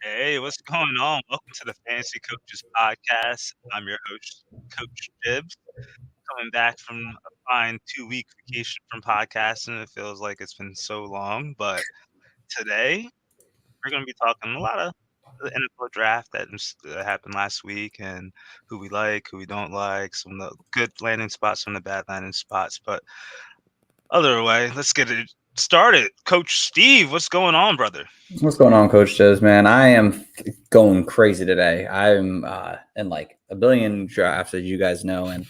Hey, what's going on? Welcome to the Fantasy Coaches Podcast. I'm your host, Coach Gibbs, coming back from a fine 2-week vacation from podcasting. It feels like it's been so long, but today we're going to be talking a lot of the NFL draft that happened last week and who we like, who we don't like, some of the good landing spots, some of the bad landing spots. But other way, let's get it started. Coach Steve, what's going on, brother? What's going on, Coach Joes, man? I am going crazy today. I'm in like a billion drafts, as you guys know, and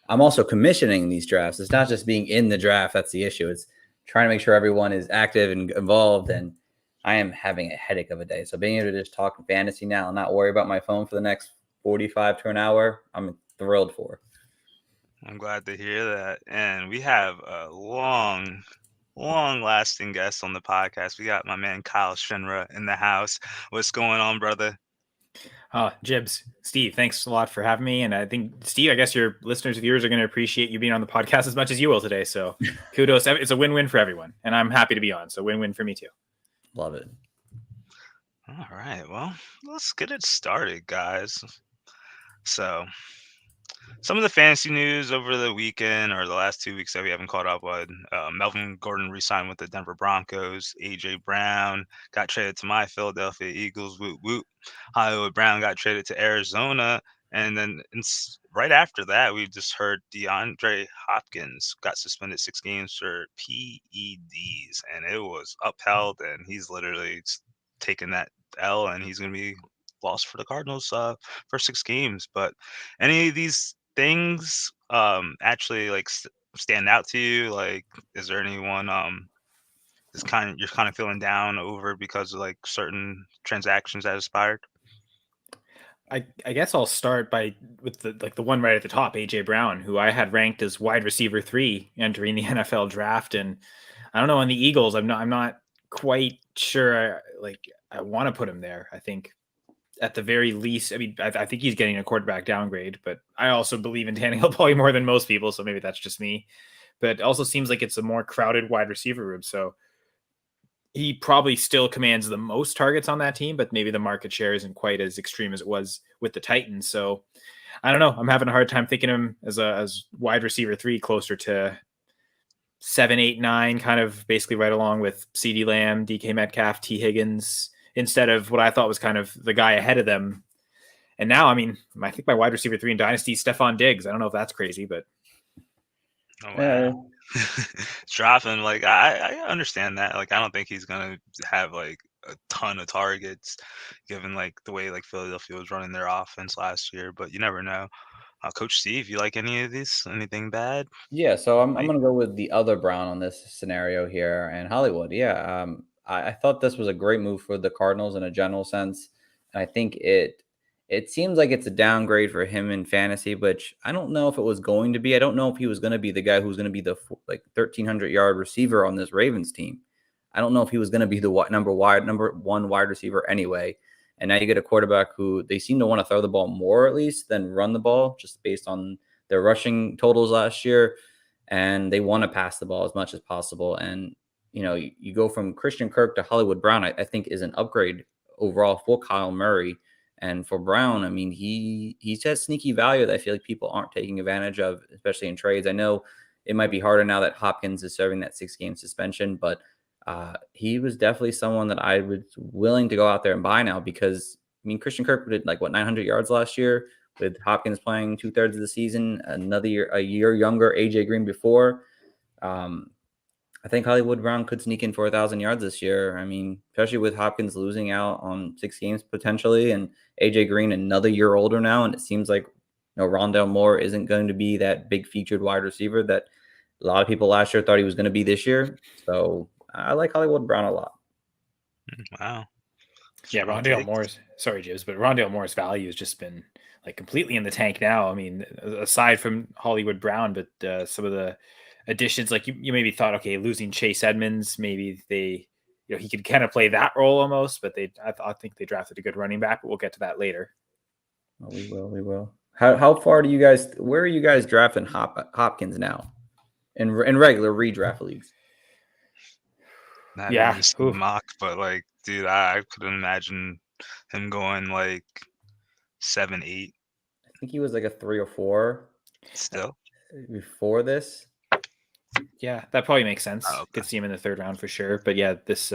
I'm also commissioning these drafts. It's not just being in the draft that's the issue. It's trying to make sure everyone is active and involved, and I am having a headache of a day. So being able to just talk fantasy now and not worry about my phone for the next 45 to an hour, I'm thrilled for. I'm glad to hear that. And we have a long-lasting guest on the podcast. We got my man Kyle Senera in the house. What's going on, brother? Jibs, Steve, thanks a lot for having me. And I think, Steve, I guess your listeners, viewers are going to appreciate you being on the podcast as much as you will today. So kudos. It's a win-win for everyone. And I'm happy to be on. So win-win for me too. Love it. All right. Well, let's get it started, guys. So some of the fantasy news over the weekend or the last 2 weeks that we haven't caught up on, Melvin Gordon re-signed with the Denver Broncos. A.J. Brown got traded to my Philadelphia Eagles. Woot, woot. Hollywood Brown got traded to Arizona. And then right after that, we just heard DeAndre Hopkins got suspended 6 games for PEDs. And it was upheld, and he's literally taken that L, and he's going to be lost for the Cardinals for 6 games. But any of these things actually like stand out to you? Like, is there anyone you're kind of feeling down over because of like certain transactions that expired? I guess I'll start with the one right at the top, AJ Brown, who I had ranked as wide receiver 3 entering the NFL draft. And I don't know, on the Eagles, I'm not quite sure I want to put him there. I think at the very least, I mean, I think he's getting a quarterback downgrade, but I also believe in Tannehill probably more than most people, so maybe that's just me. But it also seems like it's a more crowded wide receiver room, so he probably still commands the most targets on that team, but maybe the market share isn't quite as extreme as it was with the Titans. So I don't know. I'm having a hard time thinking of him as wide receiver 3, closer to 7, 8, 9, kind of basically right along with CeeDee Lamb, DK Metcalf, T. Higgins, instead of what I thought was kind of the guy ahead of them. And now, I mean, I think my wide receiver 3 in Dynasty is Stephon Diggs. I don't know if that's crazy, but. Oh, wow. Dropping, like, I understand that. Like, I don't think he's going to have, like, a ton of targets given, like, the way, like, Philadelphia was running their offense last year. But you never know. Coach Steve, you like any of these? Anything bad? Yeah, so I'm going to go with the other Brown on this scenario here, and Hollywood. Yeah, I thought this was a great move for the Cardinals in a general sense. And I think it seems like it's a downgrade for him in fantasy, which I don't know if it was going to be. I don't know if he was going to be the guy who's going to be the 1,300-yard receiver on this Ravens team. I don't know if he was going to be the number one wide receiver anyway. And now you get a quarterback who they seem to want to throw the ball more, at least, than run the ball, just based on their rushing totals last year. And they want to pass the ball as much as possible. And, you go from Christian Kirk to Hollywood Brown, I think is an upgrade overall for Kyle Murray. And for Brown, I mean, he has sneaky value that I feel like people aren't taking advantage of, especially in trades. I know it might be harder now that Hopkins is serving that 6-game suspension, but he was definitely someone that I was willing to go out there and buy now because, I mean, Christian Kirk did 900 yards last year with Hopkins playing 2/3 of the season, a year younger AJ Green before. I think Hollywood Brown could sneak in for 1,000 yards this year. I mean, especially with Hopkins losing out on 6 games potentially, and AJ Green another year older now, and it seems like Rondale Moore isn't going to be that big featured wide receiver that a lot of people last year thought he was going to be this year. So I like Hollywood Brown a lot. Wow. Yeah, Rondale Moore's value has just been completely in the tank now. I mean, aside from Hollywood Brown, but some of the additions, like you maybe thought, okay, losing Chase Edmonds, maybe he could kind of play that role almost, but I think they drafted a good running back, but we'll get to that later. Well, we will. How far where are you guys drafting Hopkins now in regular redraft leagues? Not mock, but dude, I couldn't imagine him going like 7, 8 I think he was like a 3 or 4 still. before this. Yeah, that probably makes sense. Oh, okay. Could see him in the 3rd round for sure. But yeah, this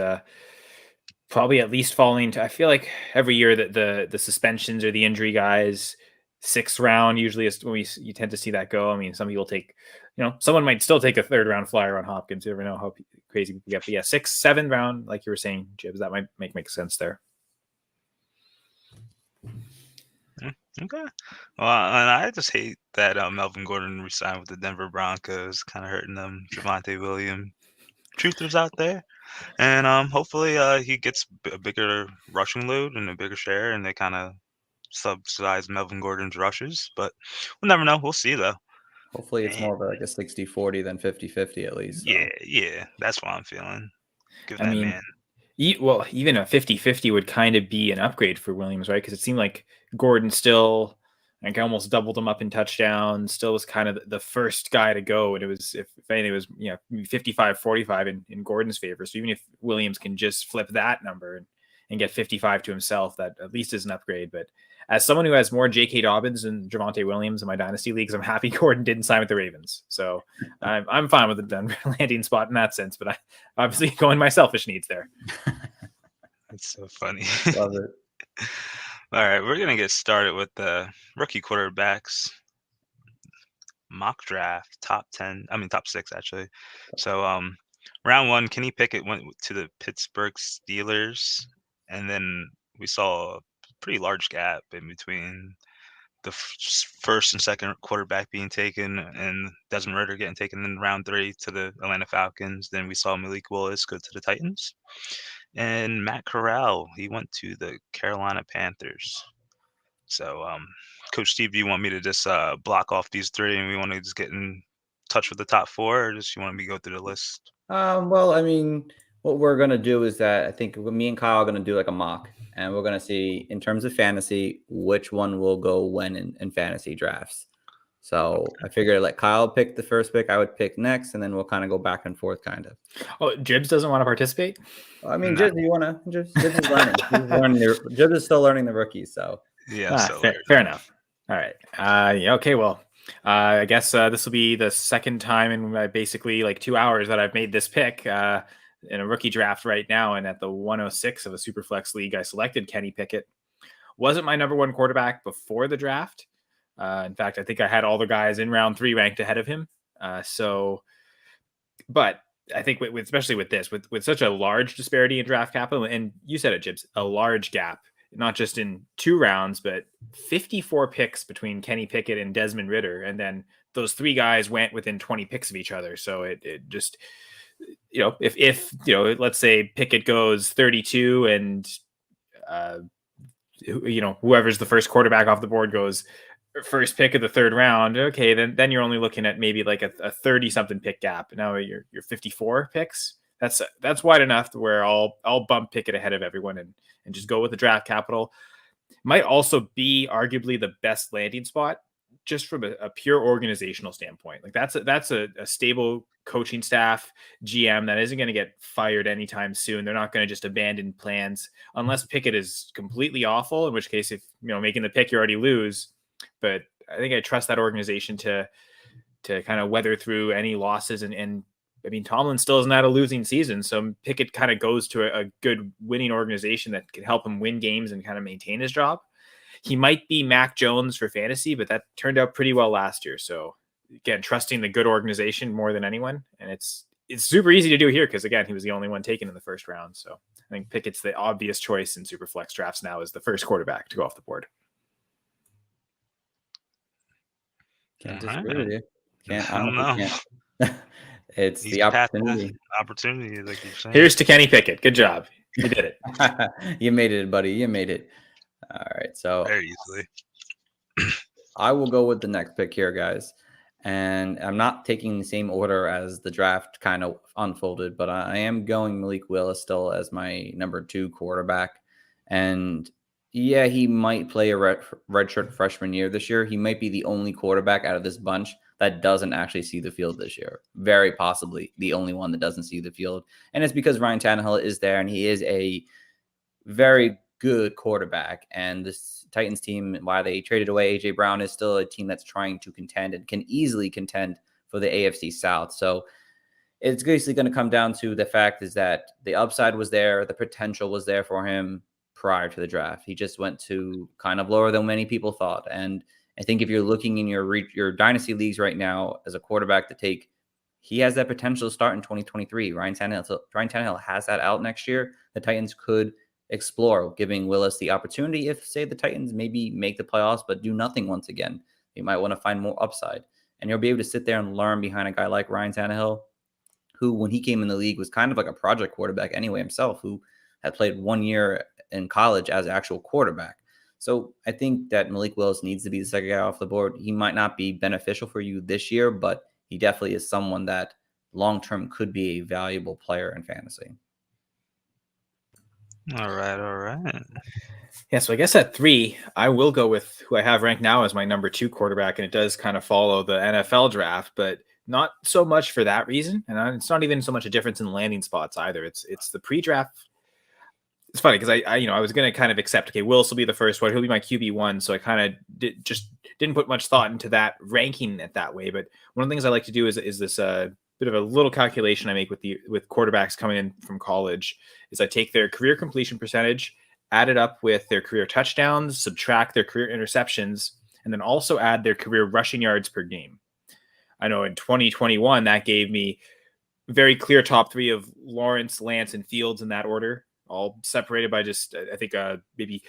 probably at least falling to, I feel like every year that the suspensions or the injury guys, 6th round usually is when you tend to see that go. I mean, some people take, someone might still take a 3rd round flyer on Hopkins. You never know how crazy people get. But yeah, 6th, 7th round, like you were saying, Jibs, that might make sense there. Okay. Well, and I just hate that Melvin Gordon resigned with the Denver Broncos, kind of hurting them. Javonte Williams, truthers out there, and hopefully he gets a bigger rushing load and a bigger share, and they kind of subsidize Melvin Gordon's rushes. But we'll never know. We'll see though. Hopefully it's more of like a 60-40 than 50-50 at least. So. Yeah, that's what I'm feeling. Give that man. Well, even a 50-50 would kind of be an upgrade for Williams, right? Because it seemed like Gordon still, like, almost doubled him up in touchdowns, still was kind of the first guy to go. And it was, if anything, it was 55-45 in Gordon's favor. So even if Williams can just flip that number and get 55 to himself, that at least is an upgrade. But as someone who has more J.K. Dobbins and Javonte Williams in my dynasty leagues, I'm happy Gordon didn't sign with the Ravens. So I'm fine with the Denver landing spot in that sense, but I obviously going my selfish needs there. That's so funny. Love it. All right, we're going to get started with the rookie quarterbacks mock draft, top 6 actually. So round 1, Kenny Pickett went to the Pittsburgh Steelers, and then we saw a pretty large gap in between the first and second quarterback being taken and Desmond Ridder getting taken in round 3 to the Atlanta Falcons. Then we saw Malik Willis go to the Titans. And Matt Corral, he went to the Carolina Panthers. So, Coach Steve, do you want me to just block off these 3 and we want to just get in touch with the top 4, or just you want me to go through the list? Well, I mean, what we're going to do is that I think me and Kyle are going to do like a mock, and we're going to see in terms of fantasy, which one will go when in fantasy drafts. So I figured let Kyle pick the first pick, I would pick next, and then we'll kind of go back and forth kind of. Oh, Jibs doesn't want to participate? I mean, Jibs, you want to? Jibs is learning. Jibs is still learning the rookies, so. Yeah, fair enough. All right. Okay, well, I guess this will be the second time in basically like 2 hours that I've made this pick in a rookie draft right now. And at the 106 of a Superflex league, I selected Kenny Pickett. Wasn't my number 1 quarterback before the draft. In fact, I think I had all the guys in round 3 ranked ahead of him. But I think especially with this, with such a large disparity in draft capital, and you said it, Jibs, a large gap, not just in 2 rounds, but 54 picks between Kenny Pickett and Desmond Ridder. And then those 3 guys went within 20 picks of each other. So it just, if let's say Pickett goes 32 and, whoever's the first quarterback off the board goes first pick of the 3rd round. Okay. Then you're only looking at maybe like a 30 something pick gap. Now you're 54 picks. That's wide enough to where I'll bump Pickett ahead of everyone and just go with the draft capital. Might also be arguably the best landing spot just from a pure organizational standpoint. Like that's a stable coaching staff, GM that isn't going to get fired anytime soon. They're not going to just abandon plans unless Pickett is completely awful, in which case, if making the pick, you already lose. But I think I trust that organization to kind of weather through any losses. And I mean, Tomlin still isn't had a losing season, so Pickett kind of goes to a good winning organization that can help him win games and kind of maintain his job. He might be Mac Jones for fantasy, but that turned out pretty well last year. So again, trusting the good organization more than anyone. And it's super easy to do here because, again, he was the only one taken in the 1st round. So I think Pickett's the obvious choice in Superflex drafts now as the first quarterback to go off the board. Can't disagree with you. I don't know. It's the opportunity. Opportunity, like you're saying. Here's to Kenny Pickett. Good job. You did it. You made it, buddy. You made it. All right. So very easily. I will go with the next pick here, guys. And I'm not taking the same order as the draft kind of unfolded, but I am going Malik Willis still as my number 2 quarterback. And yeah, he might play a redshirt freshman year this year. He might be the only quarterback out of this bunch that doesn't actually see the field this year. Very possibly the only one that doesn't see the field. And it's because Ryan Tannehill is there, and he is a very good quarterback. And this Titans team, while they traded away AJ Brown, is still a team that's trying to contend and can easily contend for the AFC South. So it's basically going to come down to the fact is that the upside was there, the potential was there for him prior to the draft. He just went to kind of lower than many people thought. And I think if you're looking in your dynasty leagues right now as a quarterback to take, he has that potential to start in 2023. Ryan Tannehill has that out next year. The Titans could explore giving Willis the opportunity if, say, the Titans maybe make the playoffs but do nothing once again. They might want to find more upside. And he'll be able to sit there and learn behind a guy like Ryan Tannehill, who, when he came in the league, was kind of like a project quarterback anyway himself, who had played 1 year in college as an actual quarterback. So I think that Malik Willis needs to be the second guy off the board. He might not be beneficial for you this year, but he definitely is someone that long-term could be a valuable player in fantasy. All right. Yeah, so I guess at 3, I will go with who I have ranked now as my number 2 quarterback, and it does kind of follow the NFL draft, but not so much for that reason. And it's not even so much a difference in landing spots either. It's the pre-draft. It's funny because I was going to kind of accept, okay, Willis will be the first one. He'll be my QB1. So I kind of didn't put much thought into that, ranking it that way. But one of the things I like to do is this bit of a little calculation I make with quarterbacks coming in from college is I take their career completion percentage, add it up with their career touchdowns, subtract their career interceptions, and then also add their career rushing yards per game. I know in 2021, that gave me very clear top 3 of Lawrence, Lance, and Fields in that order, all separated by just, I think, maybe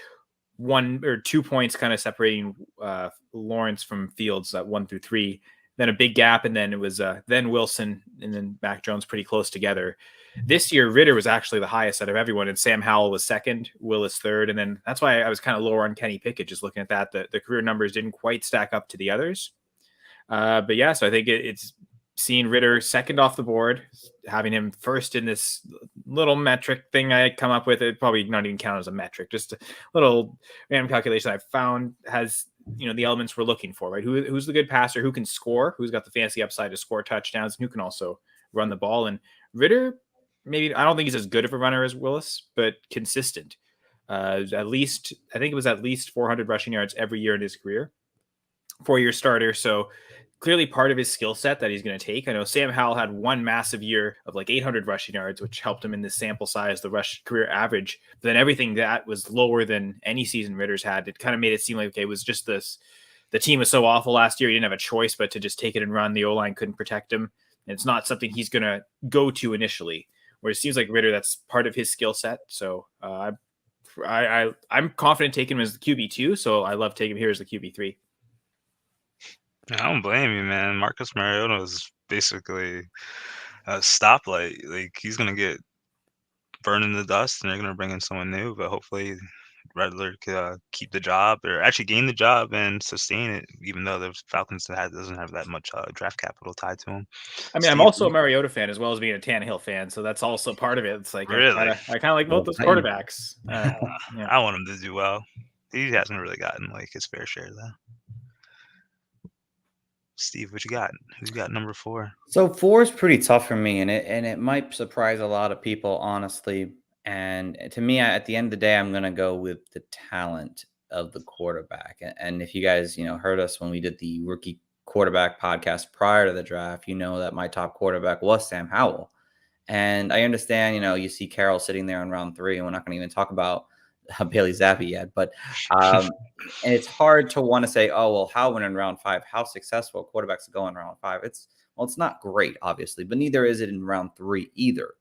1 or 2 points kind of separating Lawrence from Fields at 1 through 3. Then a big gap, and then it was then Wilson and then Mac Jones pretty close together. This year, Ritter was actually the highest out of everyone, and Sam Howell was second, Willis third, and then that's why I was kind of lower on Kenny Pickett, just looking at that. The career numbers didn't quite stack up to the others. But yeah, so I think it's seeing Ritter second off the board, having him first in this little metric thing I come up with. It probably not even count as a metric, just a little random calculation I found has, the elements we're looking for, right? Who's the good passer, who can score, who's got the fancy upside to score touchdowns, and who can also run the ball. And Ritter, maybe, I don't think he's as good of a runner as Willis, but consistent. At least, I think it was at least 400 rushing yards every year in his career. 4-year starter. So clearly part of his skill set that he's going to take. I know Sam Howell had one massive year of like 800 rushing yards, which helped him in this sample size, the rush career average. But then everything that was lower than any season Ritter's had, it kind of made it seem like, okay, it was just this, the team was so awful last year. He didn't have a choice but to just take it and run. The O-line couldn't protect him. And it's not something he's going to go to initially, where it seems like Ritter, that's part of his skill set. So I'm confident taking him as the QB2. So I love taking him here as the QB3. I don't blame you, man. Marcus Mariota is basically a stoplight. Like, he's going to get burned in the dust, and they're going to bring in someone new. But hopefully Redler could keep the job, or actually gain the job and sustain it, even though the Falcons doesn't have that much draft capital tied to him. I mean, I'm also a Mariota fan as well as being a Tannehill fan, so that's also part of it. It's like, really? I kind of like both those quarterbacks. Yeah. I want him to do well. He hasn't really gotten like his fair share, though. Steve, what you got? Who's got number 4? So 4 is pretty tough for me, and it might surprise a lot of people, honestly. And to me, at the end of the day, I'm going to go with the talent of the quarterback. And if you guys, heard us when we did the rookie quarterback podcast prior to the draft, you know that my top quarterback was Sam Howell. And I understand, you see Carroll sitting there in round 3, and we're not going to even talk about Bailey Zappi yet, but and it's hard to want to say, oh, well, how went in round 5? How successful quarterbacks go in round 5? It's not great, obviously, but neither is it in round 3 either.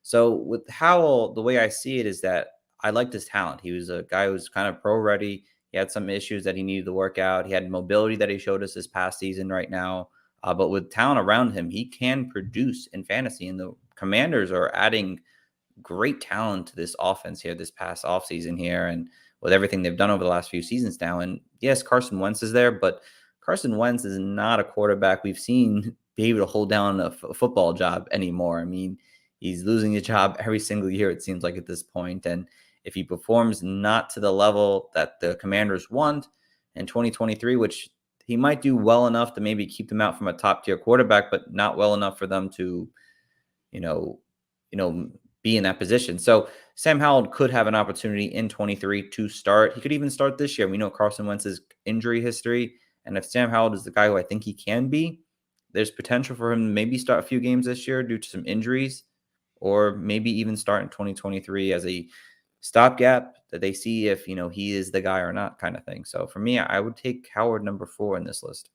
So with Howell, the way I see it is that I liked his talent. He was a guy who was kind of pro ready. He had some issues that he needed to work out. He had mobility that he showed us this past season right now. But with talent around him, he can produce in fantasy. And the Commanders are adding great talent to this offense here this past offseason here, and with everything they've done over the last few seasons now. And yes, Carson Wentz is there, but Carson Wentz is not a quarterback we've seen be able to hold down a football job anymore. I mean, he's losing his job every single year, it seems like, at this point. And if he performs not to the level that the Commanders want in 2023, which he might do well enough to maybe keep them out from a top tier quarterback, but not well enough for them to, be be in that position. So Sam Howell could have an opportunity in 23 to start. He could even start this year. We know Carson Wentz's injury history. And if Sam Howell is the guy who I think he can be, there's potential for him to maybe start a few games this year due to some injuries, or maybe even start in 2023 as a stopgap that they see if, he is the guy or not kind of thing. So for me, I would take Howard number 4 in this list.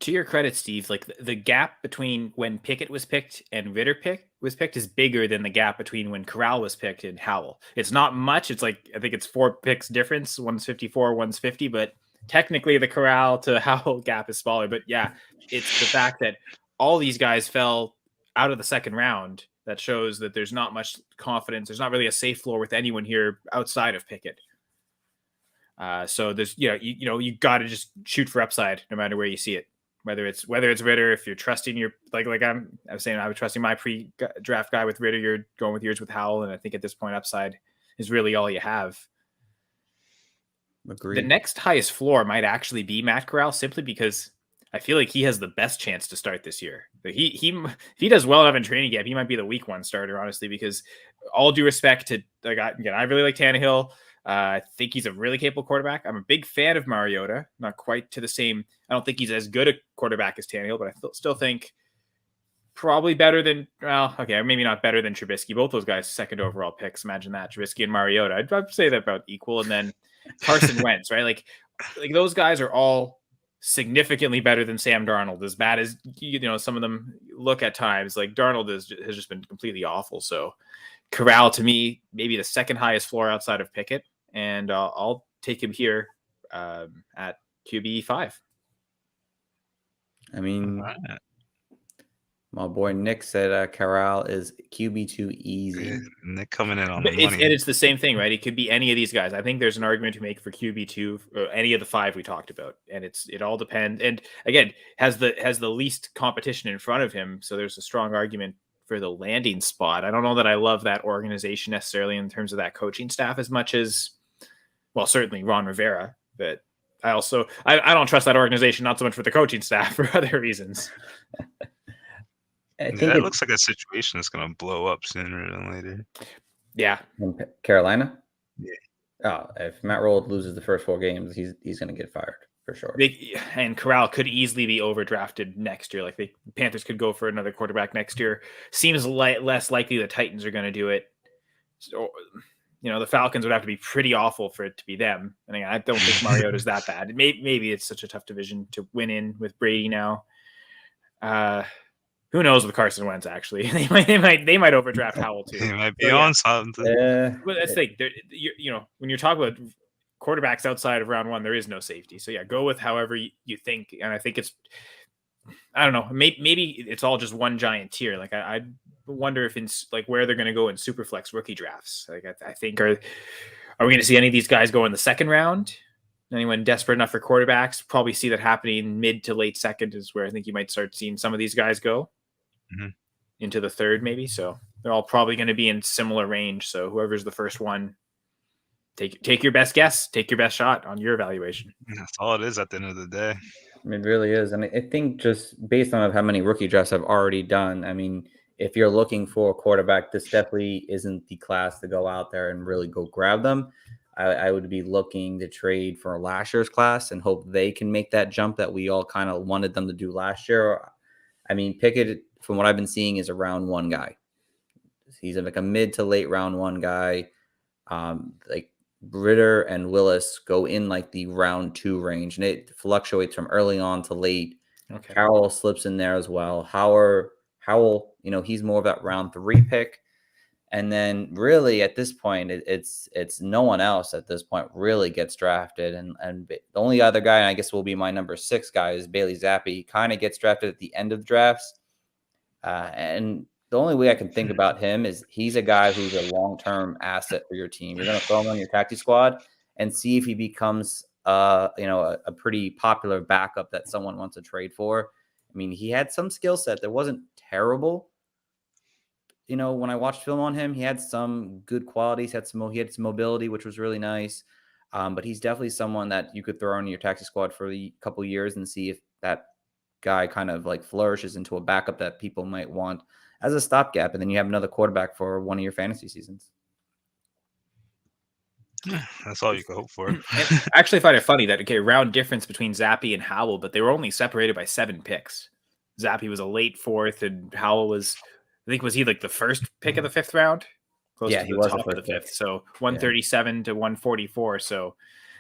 To your credit, Steve, like the gap between when Pickett was picked and Ritter was picked is bigger than the gap between when Corral was picked and Howell. It's not much. It's like, I think it's 4 picks difference. One's 54, one's 50, but technically the Corral to Howell gap is smaller. But yeah, it's the fact that all these guys fell out of the second round that shows that there's not much confidence. There's not really a safe floor with anyone here outside of Pickett. So there's, you got to just shoot for upside no matter where you see it. Whether it's Ritter, if you're trusting your I was saying I was trusting my pre-draft guy with Ritter, you're going with yours with Howell, and I think at this point upside is really all you have. Agreed. The next highest floor might actually be Matt Corral, simply because I feel like he has the best chance to start this year. If he does well enough in training camp, he might be the week 1 starter, honestly, because all due respect to I really like Tannehill. I think he's a really capable quarterback. I'm a big fan of Mariota. Not quite to the same. I don't think he's as good a quarterback as Tannehill, but I still think probably better than, maybe not better than Trubisky. Both those guys, second overall picks. Imagine that, Trubisky and Mariota. I'd say they're about equal. And then Carson Wentz, right? Like those guys are all significantly better than Sam Darnold. As bad as some of them look at times, like Darnold has just been completely awful. So Corral, to me, maybe the second highest floor outside of Pickett, and I'll take him here at QB 5. I mean, my boy Nick said Corral is QB2 easy. Yeah, Nick coming in on the money. And it's the same thing, right? It could be any of these guys. I think there's an argument to make for QB2, or any of the 5 we talked about, and it all depends. And again, has the least competition in front of him, so there's a strong argument for the landing spot. I don't know that I love that organization necessarily in terms of that coaching staff as much as, well, certainly Ron Rivera, but I don't trust that organization, not so much for the coaching staff, for other reasons. I think that looks like a situation that's going to blow up sooner than later. Yeah. Carolina? Yeah. Oh, if Matt Rule loses the first 4 games, he's going to get fired for sure. And Corral could easily be overdrafted next year. Like the Panthers could go for another quarterback next year. Seems less likely the Titans are going to do it. So, the Falcons would have to be pretty awful for it to be them. I don't think Mariota's that bad. Maybe it's such a tough division to win in with Brady now. Who knows with Carson Wentz? Actually, they might overdraft Howell too. He might be on something. But that's the thing. When you're talking about quarterbacks outside of round 1, there is no safety. So yeah, go with however you think. And I think I don't know. Maybe it's all just one giant tier. Like I wonder if where they're going to go in Superflex rookie drafts. Like I think are we going to see any of these guys go in the second round? Anyone desperate enough for quarterbacks? Probably see that happening mid to late second is where I think you might start seeing some of these guys go into the third, maybe. So they're all probably going to be in similar range. So whoever's the first one, take your best guess, take your best shot on your evaluation. That's all it is at the end of the day. It really is. And I think just based on how many rookie drafts I've already done, I mean, if you're looking for a quarterback, this definitely isn't the class to go out there and really go grab them. I would be looking to trade for last year's class and hope they can make that jump that we all kind of wanted them to do last year. I mean, Pickett, from what I've been seeing, is a round 1 guy. He's like a mid to late round 1 guy. Like Ritter and Willis go in like the round 2 range, and it fluctuates from early on to late. Okay. Howell slips in there as well. Howell, he's more of that round 3 pick. And then really at this point, it's no one else at this point really gets drafted. And the only other guy, and I guess will be my number 6 guy, is Bailey Zappi. He kind of gets drafted at the end of the drafts. And the only way I can think about him is he's a guy who's a long-term asset for your team. You're going to throw him on your taxi squad and see if he becomes a pretty popular backup that someone wants to trade for. I mean, he had some skill set that wasn't terrible. When I watched film on him, he had some good qualities, he had some mobility, which was really nice. But he's definitely someone that you could throw in your taxi squad for a couple years and see if that guy kind of like flourishes into a backup that people might want as a stopgap, and then you have another quarterback for one of your fantasy seasons. Yeah, that's all you can hope for. And I actually find it funny that, okay, round difference between Zappy and Howell, but they were only separated by 7 picks. Zappy was a late 4th, and Howell was, I think, was he like the first pick of the 5th round? Close Yeah, to he the was top the of the first 5th. pick. So 137 to 144. So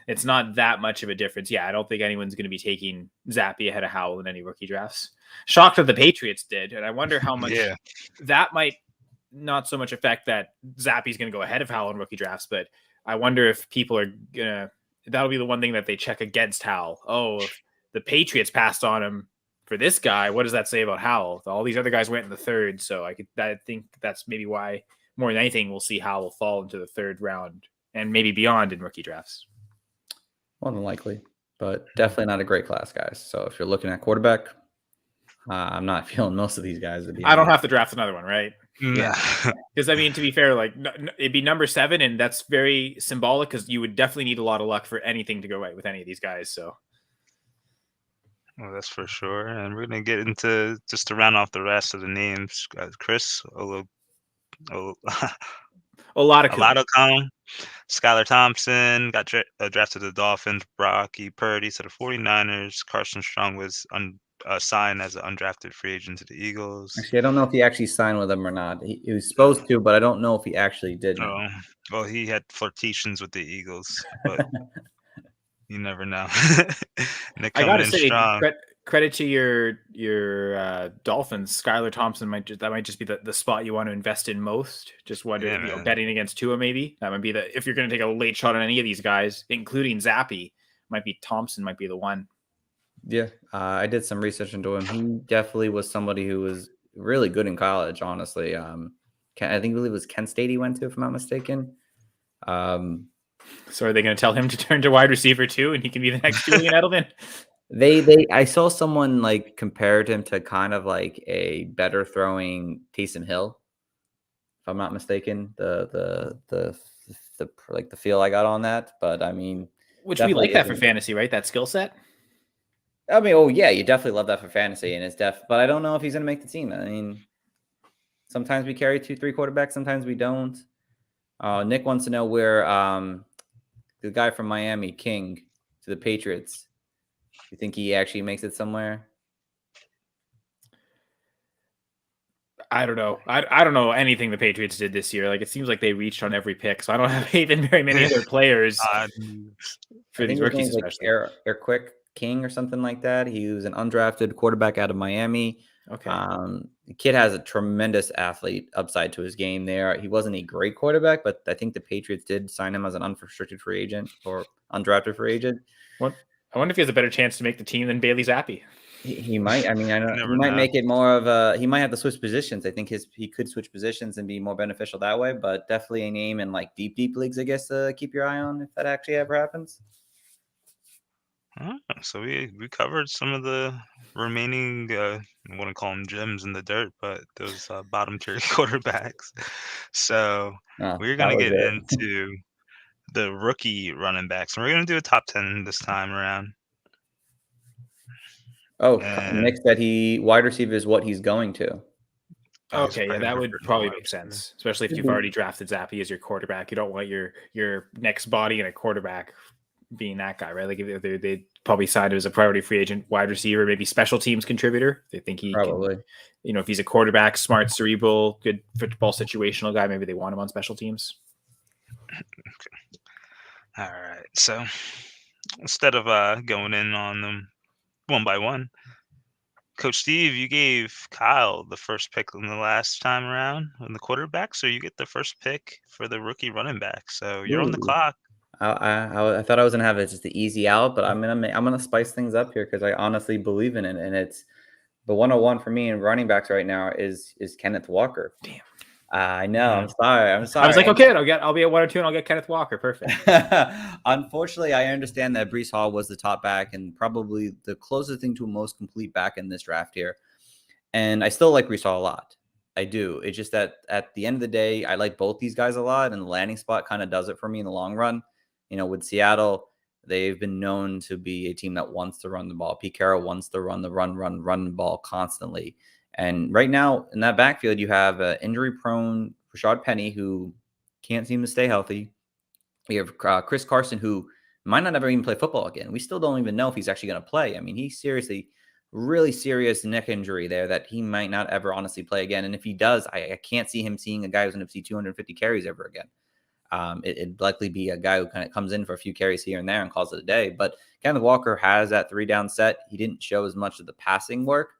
it's not that much of a difference. Yeah, I don't think anyone's going to be taking Zappy ahead of Howell in any rookie drafts. Shocked that the Patriots did, and I wonder how much that might not so much affect that Zappy's going to go ahead of Howell in rookie drafts, but I wonder if people are gonna. That'll be the one thing that they check against Howell. Oh, if the Patriots passed on him for this guy, what does that say about Howell? All these other guys went in the 3rd, so I think that's maybe why more than anything we'll see Howell fall into the 3rd round and maybe beyond in rookie drafts. More than likely, but definitely not a great class, guys. So if you're looking at quarterback, I'm not feeling most of these guys. I don't have to draft another one, right? Yeah, because I mean, to be fair, like it'd be number 7, and that's very symbolic because you would definitely need a lot of luck for anything to go right with any of these guys. So, well, that's for sure. And we're gonna get into just to round off the rest of the names. Chris, a lot of come. Skyler Thompson got drafted to the Dolphins. Brocky Purdy to the 49ers. Carson Strong was signed as an undrafted free agent to the Eagles. Actually, I don't know if he actually signed with them or not. He was supposed to, but I don't know if he actually did. Oh, well, he had flirtations with the Eagles, but you never know. I gotta say, credit to your Dolphins. Skyler Thompson might just be the spot you want to invest in most. Just wondering, betting against Tua maybe that might be if you're going to take a late shot on any of these guys, including Zappy, Thompson might be the one. Yeah, I did some research into him. He definitely was somebody who was really good in college, honestly. I believe it was Kent State he went to, if I'm not mistaken. So are they going to tell him to turn to wide receiver too, and he can be the next Julian Edelman? I saw someone like compared him to kind of like a better throwing Taysom Hill, if I'm not mistaken. The feel I got on that, but I mean, which we like that for fantasy, right? That skill set. I mean, oh yeah, you definitely love that for fantasy, and it's but I don't know if he's going to make the team. I mean, sometimes we carry 2-3 quarterbacks, sometimes we don't. Nick wants to know where the guy from Miami, King, to the Patriots. You think he actually makes it somewhere? I don't know. I don't know anything the Patriots did this year. Like, it seems like they reached on every pick, so I don't have even very many other players for these rookies, especially. Like Air Quick King or something like that. He was an undrafted quarterback out of Miami. Okay. The kid has a tremendous athlete upside to his game there. He wasn't a great quarterback, but I think the Patriots did sign him as an unrestricted free agent or undrafted free agent. What? I wonder if he has a better chance to make the team than Bailey Zappi. He might. I mean, I know he might make it more of a. He might have to switch positions. I think he could switch positions and be more beneficial that way. But definitely a name in like deep leagues, I guess, to keep your eye on if that actually ever happens. So we covered some of the remaining, I want to call them gems in the dirt, but those bottom tier quarterbacks. So we're going to get into the rookie running backs, and we're going to do a top 10 this time around. Oh, Nick said wide receiver is what he's going to. Okay, yeah, that would probably make sense, especially if you've already drafted Zappy as your quarterback. You don't want your next body and a quarterback being that guy, right? Like they probably signed him as a priority free agent, wide receiver, maybe special teams contributor. They think he probably, if he's a quarterback, smart, cerebral, good football situational guy, maybe they want him on special teams. Okay. All right. So instead of going in on them one by one, Coach Steve, you gave Kyle the first pick in the last time around on the quarterback, so you get the first pick for the rookie running back. So you're on the clock. I thought I was gonna have it just the easy out, but I'm gonna spice things up here because I honestly believe in it, and it's the 101 for me in running backs right now is Kenneth Walker. Damn. I know. I'm sorry. I was like, okay, I'll be at 1 or 2, and I'll get Kenneth Walker. Perfect. Unfortunately, I understand that Breece Hall was the top back and probably the closest thing to a most complete back in this draft here. And I still like Breece Hall a lot. I do. It's just that at the end of the day, I like both these guys a lot, and the landing spot kind of does it for me in the long run. With Seattle, they've been known to be a team that wants to run the ball. Pete Carroll wants to run the run ball constantly. And right now in that backfield, you have injury-prone Rashad Penny, who can't seem to stay healthy. We have Chris Carson, who might not ever even play football again. We still don't even know if he's actually going to play. I mean, he's really serious neck injury there that he might not ever honestly play again. And if he does, I can't see him seeing a guy who's going to see 250 carries ever again. It'd likely be a guy who kind of comes in for a few carries here and there and calls it a day. But Kenneth Walker has that 3-down set. He didn't show as much of the passing work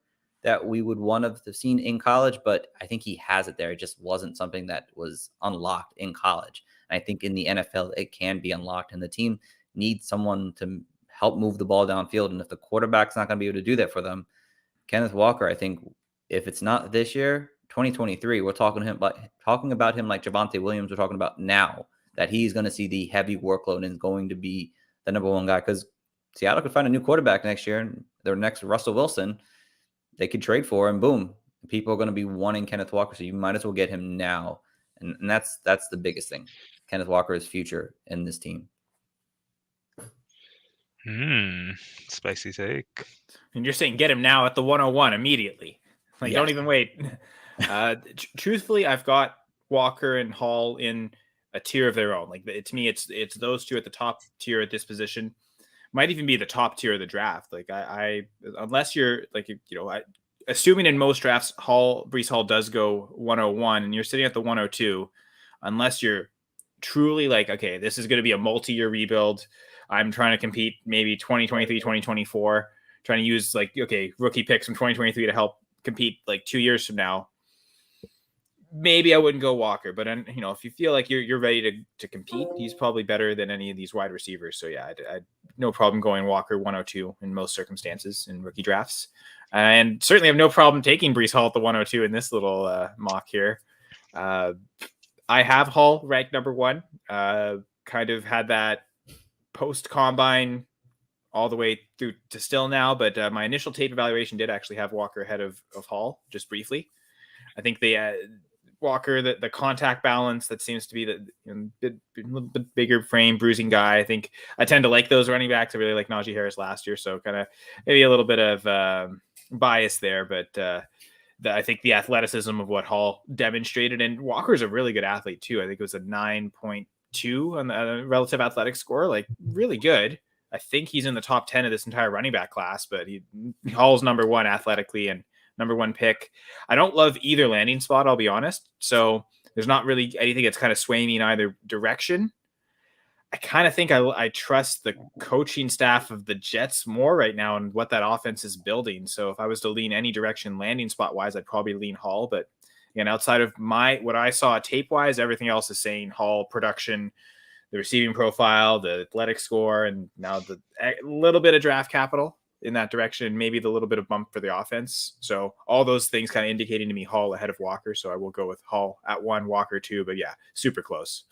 that we would want to have seen in college, but I think he has it there. It just wasn't something that was unlocked in college. And I think in the NFL, it can be unlocked, and the team needs someone to help move the ball downfield. And if the quarterback's not going to be able to do that for them, Kenneth Walker, I think if it's not this year, 2023, we're talking about him like Javonte Williams. We're talking about now that he's going to see the heavy workload and is going to be the number one guy, because Seattle could find a new quarterback next year, and their next Russell Wilson, they could trade for, and boom, people are going to be wanting Kenneth Walker. So you might as well get him now. And that's the biggest thing. Kenneth Walker's future in this team. Spicy take. And you're saying get him now at the 101 immediately. Like, Don't even wait. Truthfully, I've got Walker and Hall in a tier of their own. Like, to me, it's those two at the top tier at this position. Might even be the top tier of the draft. Like, I unless you're like, assuming in most drafts, Breece Hall does go 101 and you're sitting at the 102, unless you're truly like, okay, this is going to be a multi-year rebuild. I'm trying to compete maybe 2023, 2024, trying to use like, okay, rookie picks from 2023 to help compete like 2 years from now. Maybe I wouldn't go Walker, but if you feel like you're ready to compete, he's probably better than any of these wide receivers. So yeah, I no problem going Walker 102 in most circumstances in rookie drafts, and certainly have no problem taking Breece Hall at the 102 in this little mock here. I have Hall ranked number 1. Kind of had that post combine all the way through to still now, but my initial tape evaluation did actually have Walker ahead of Hall, just briefly. I think Walker, the contact balance, that seems to be a little bit bigger frame, bruising guy. I think I tend to like those running backs. I really like Najee Harris last year, so kind of maybe a little bit of bias there, but I think the athleticism of what Hall demonstrated, and Walker's a really good athlete too. I think it was a 9.2 on the relative athletic score, like really good. I think he's in the top 10 of this entire running back class, but Hall's number 1 athletically and number 1 pick. I don't love either landing spot, I'll be honest. So there's not really anything that's kind of swaying me in either direction. I kind of think I trust the coaching staff of the Jets more right now and what that offense is building. So if I was to lean any direction landing spot wise, I'd probably lean Hall. But again, outside of what I saw tape wise, everything else is saying Hall production, the receiving profile, the athletic score, and now the little bit of draft capital in that direction, maybe the little bit of bump for the offense. So all those things kind of indicating to me Hall ahead of Walker. So I will go with Hall at 1, Walker 2, but yeah, super close.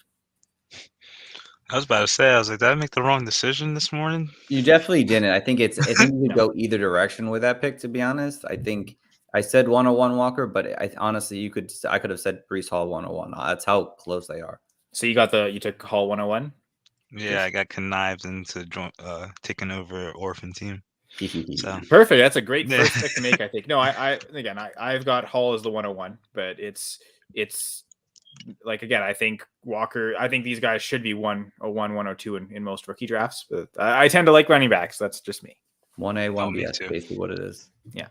I was about to say, I was like, did I make the wrong decision this morning? You definitely didn't. I think you could go either direction with that pick, to be honest. I think I said 101 Walker, but honestly, I could have said Breece Hall 101. That's how close they are. So you took Hall 101? Yeah, I got connived into taking over orphan team. So perfect. That's a great first pick to make, I think. No, I've got Hall as the 101, but it's like, again, I think Walker, I think these guys should be 101, 102 in most rookie drafts, but I tend to like running backs. That's just me. 1A, 1B, that's basically what it is. Yeah.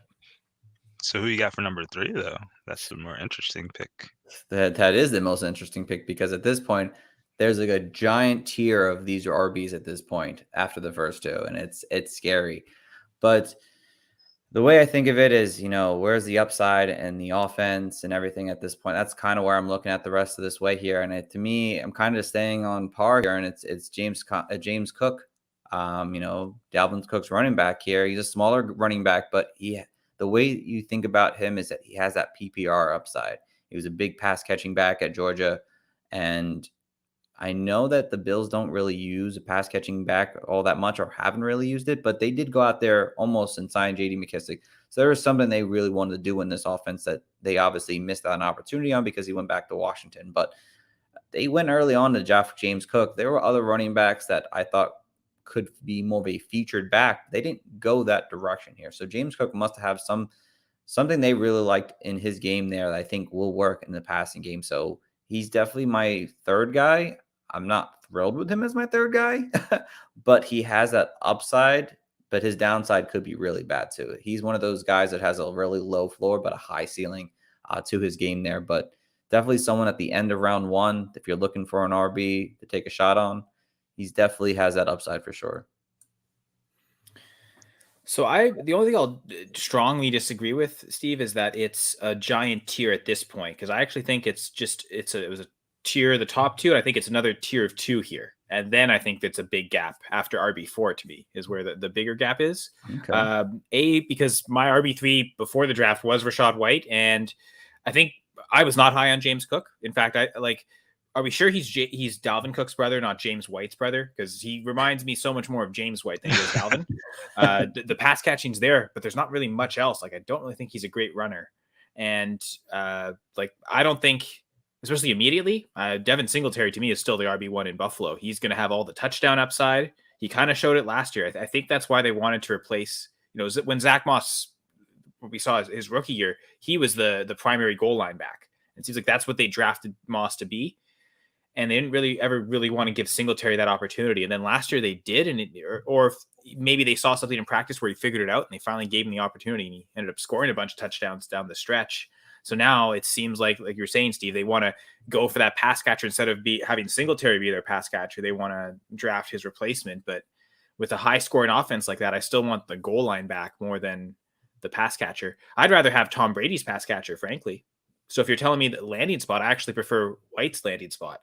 So who you got for number 3 though? That's the more interesting pick. That is the most interesting pick, because at this point, there's like a giant tier of these RBs at this point after the first 2, and it's scary. But the way I think of it is, where's the upside and the offense and everything at this point? That's kind of where I'm looking at the rest of this way here. And to me, I'm kind of staying on par here, and it's James Cook. Dalvin Cook's running back here. He's a smaller running back, but the way you think about him is that he has that PPR upside. He was a big pass catching back at Georgia, and I know that the Bills don't really use a pass catching back all that much, or haven't really used it, but they did go out there almost and sign J.D. McKissic. So there was something they really wanted to do in this offense that they obviously missed out an opportunity on because he went back to Washington. But they went early on to draft James Cook. There were other running backs that I thought could be more of a featured back. They didn't go that direction here. So James Cook must have some something they really liked in his game there that I think will work in the passing game. So he's definitely my third guy. I'm not thrilled with him as my third guy, but he has that upside, but his downside could be really bad too. He's one of those guys that has a really low floor, but a high ceiling to his game there. But definitely someone at the end of round one, if you're looking for an RB to take a shot on, he's definitely has that upside for sure. So the only thing I'll strongly disagree with, Steve, is that it's a giant tier at this point, because I actually think it was a tier, the top two, and I think it's another tier of two here. And then I think it's a big gap after RB4 to me is where the bigger gap is. Okay. Because my RB3 before the draft was Rachaad White, and I think I was not high on James Cook. In fact, are we sure he's Dalvin Cook's brother, not James White's brother? Because he reminds me so much more of James White than he does Dalvin. The pass catching's there, but there's not really much else. Like, I don't really think he's a great runner. And I don't think, especially immediately, Devin Singletary to me is still the RB1 in Buffalo. He's going to have all the touchdown upside. He kind of showed it last year. I think that's why they wanted to replace, when Zach Moss, what we saw his rookie year, he was the primary goal line back. It seems like that's what they drafted Moss to be. And they didn't really want to give Singletary that opportunity. And then last year they did, or maybe they saw something in practice where he figured it out and they finally gave him the opportunity and he ended up scoring a bunch of touchdowns down the stretch. So now it seems like you're saying, Steve, they want to go for that pass catcher instead of having Singletary be their pass catcher. They want to draft his replacement. But with a high scoring offense like that, I still want the goal line back more than the pass catcher. I'd rather have Tom Brady's pass catcher, frankly. So if you're telling me that landing spot, I actually prefer White's landing spot.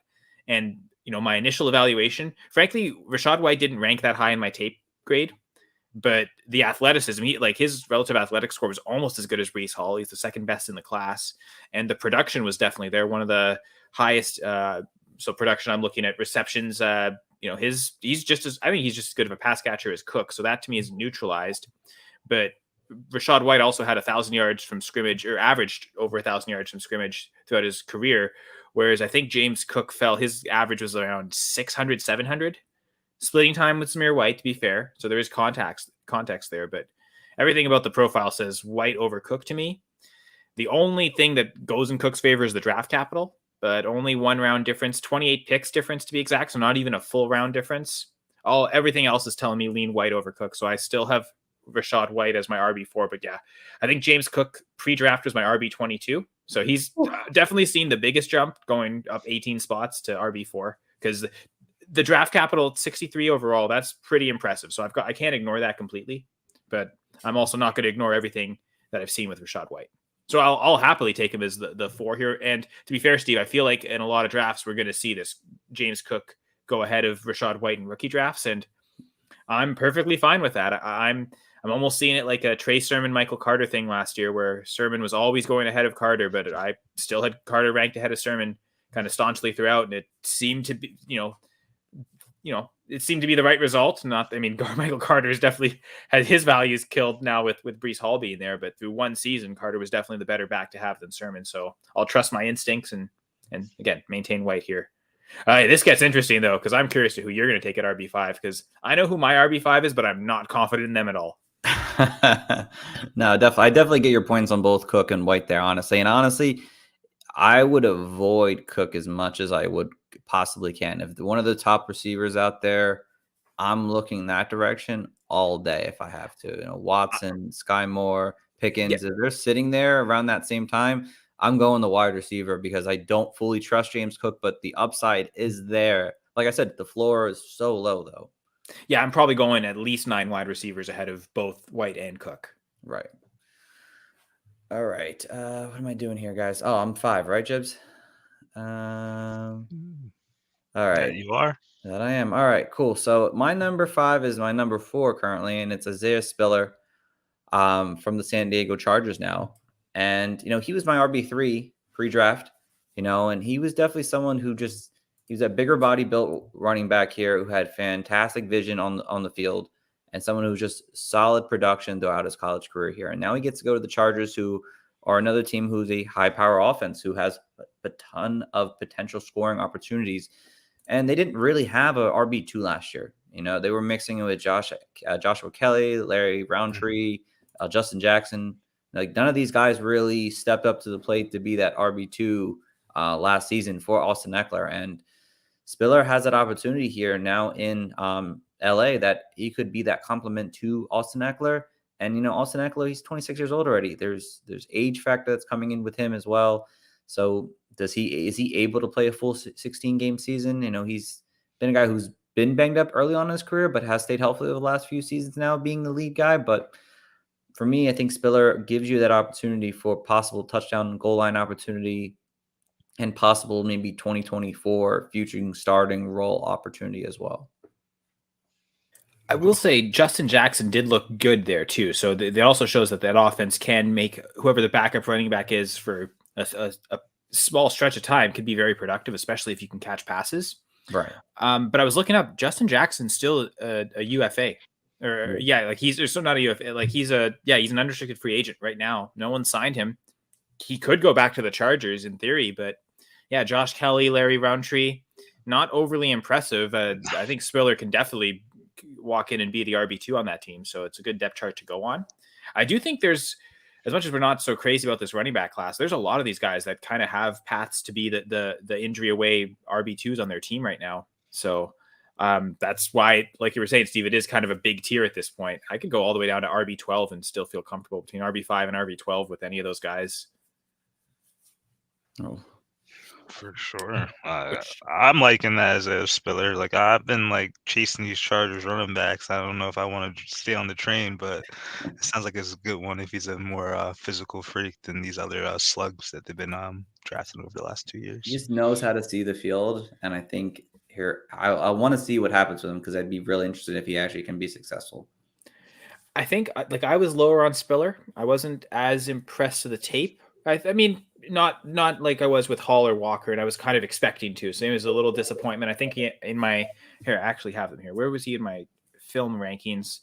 And, my initial evaluation, frankly, Rachaad White didn't rank that high in my tape grade, but the athleticism, his relative athletic score was almost as good as Breece Hall. He's the second best in the class. And the production was definitely there. One of the highest. So production, I'm looking at receptions. He's just as good of a pass catcher as Cook. So that to me is neutralized. But Rachaad White also had 1,000 yards from scrimmage, or averaged over 1,000 yards from scrimmage throughout his career. Whereas I think James Cook his average was around 600, 700 splitting time with Zamir White, to be fair. So there is context there, but everything about the profile says White over Cook to me. The only thing that goes in Cook's favor is the draft capital, but only 1 round difference, 28 picks difference to be exact. So not even a full round difference. Everything else is telling me lean White over Cook. So I still have Rachaad White as my RB4, but yeah, I think James Cook pre-draft was my RB22. So he's definitely seen the biggest jump going up 18 spots to RB4, because the draft capital 63 overall, that's pretty impressive. So I can't ignore that completely, but I'm also not going to ignore everything that I've seen with Rachaad White. So I'll happily take him as the 4 here. And to be fair, Steve, I feel like in a lot of drafts, we're going to see this James Cook go ahead of Rachaad White in rookie drafts. And I'm perfectly fine with that. I'm almost seeing it like a Trey Sermon, Michael Carter thing last year, where Sermon was always going ahead of Carter, but I still had Carter ranked ahead of Sermon kind of staunchly throughout. And it seemed to be, it seemed to be the right result. Michael Carter has definitely had his values killed now with Breece Hall being there, but through one season, Carter was definitely the better back to have than Sermon. So I'll trust my instincts and again, maintain White here. This gets interesting though, because I'm curious to who you're going to take at RB5, because I know who my RB5 is, but I'm not confident in them at all. No, I definitely get your points on both Cook and White there, honestly. And honestly, I would avoid Cook as much as I would possibly can. If one of the top receivers out there, I'm looking that direction all day if I have to. Watson, Sky Moore, Pickens, if they're sitting there around that same time, I'm going the wide receiver, because I don't fully trust James Cook, but the upside is there. Like I said, the floor is so low though. Yeah, I'm probably going at least 9 wide receivers ahead of both White and Cook. Right. All right. What am I doing here, guys? Oh, I'm 5, right, Jibs? All right. Yeah, you are. That I am. All right, cool. So my number 5 is my number 4 currently, and it's Isaiah Spiller from the San Diego Chargers now. And, he was my RB3 pre-draft, and he was definitely someone who he was a bigger body built running back here who had fantastic vision on the field, and someone who was just solid production throughout his college career here. And now he gets to go to the Chargers, who are another team who's a high power offense, who has a ton of potential scoring opportunities. And they didn't really have a RB2 last year. They were mixing it with Joshua Kelly, Larry Roundtree, Justin Jackson. Like none of these guys really stepped up to the plate to be that RB2 last season for Austin Eckler. And Spiller has that opportunity here now in LA that he could be that complement to Austin Eckler. And, Austin Eckler, he's 26 years old already. There's age factor that's coming in with him as well. So is he able to play a full 16 game season? He's been a guy who's been banged up early on in his career, but has stayed healthy over the last few seasons now being the lead guy. But for me, I think Spiller gives you that opportunity for possible touchdown goal line opportunity and possible maybe 2024 future starting role opportunity as well. I will say Justin Jackson did look good there too. So that also shows that offense can make whoever the backup running back is for a small stretch of time could be very productive, especially if you can catch passes. Right. But I was looking up Justin Jackson's still a UFA. Or like he's still not a UFA. Like he's an unrestricted free agent right now. No one signed him. He could go back to the Chargers in theory, but yeah, Josh Kelly, Larry Roundtree, not overly impressive. I think Spiller can definitely walk in and be the RB2 on that team. So it's a good depth chart to go on. I do think there's, as much as we're not so crazy about this running back class, there's a lot of these guys that kind of have paths to be the injury away RB2s on their team right now. So that's why, like you were saying, Steve, it is kind of a big tier at this point. I could go all the way down to RB12 and still feel comfortable between RB5 and RB12 with any of those guys. Oh, for sure. I'm liking that as a Spiller. Like I've been like chasing these Chargers running backs. I don't know if I want to stay on the train, but it sounds like it's a good one if he's a more physical freak than these other slugs that they've been drafting over the last 2 years. He just knows how to see the field, and I think here I want to see what happens with him because I'd be really interested if he actually can be successful. I think like I was lower on Spiller. I wasn't as impressed with the tape. I mean, not like I was with Hall or Walker, and I was kind of expecting to. So it was a little disappointment. I think here I actually have them here. Where was he in my film rankings?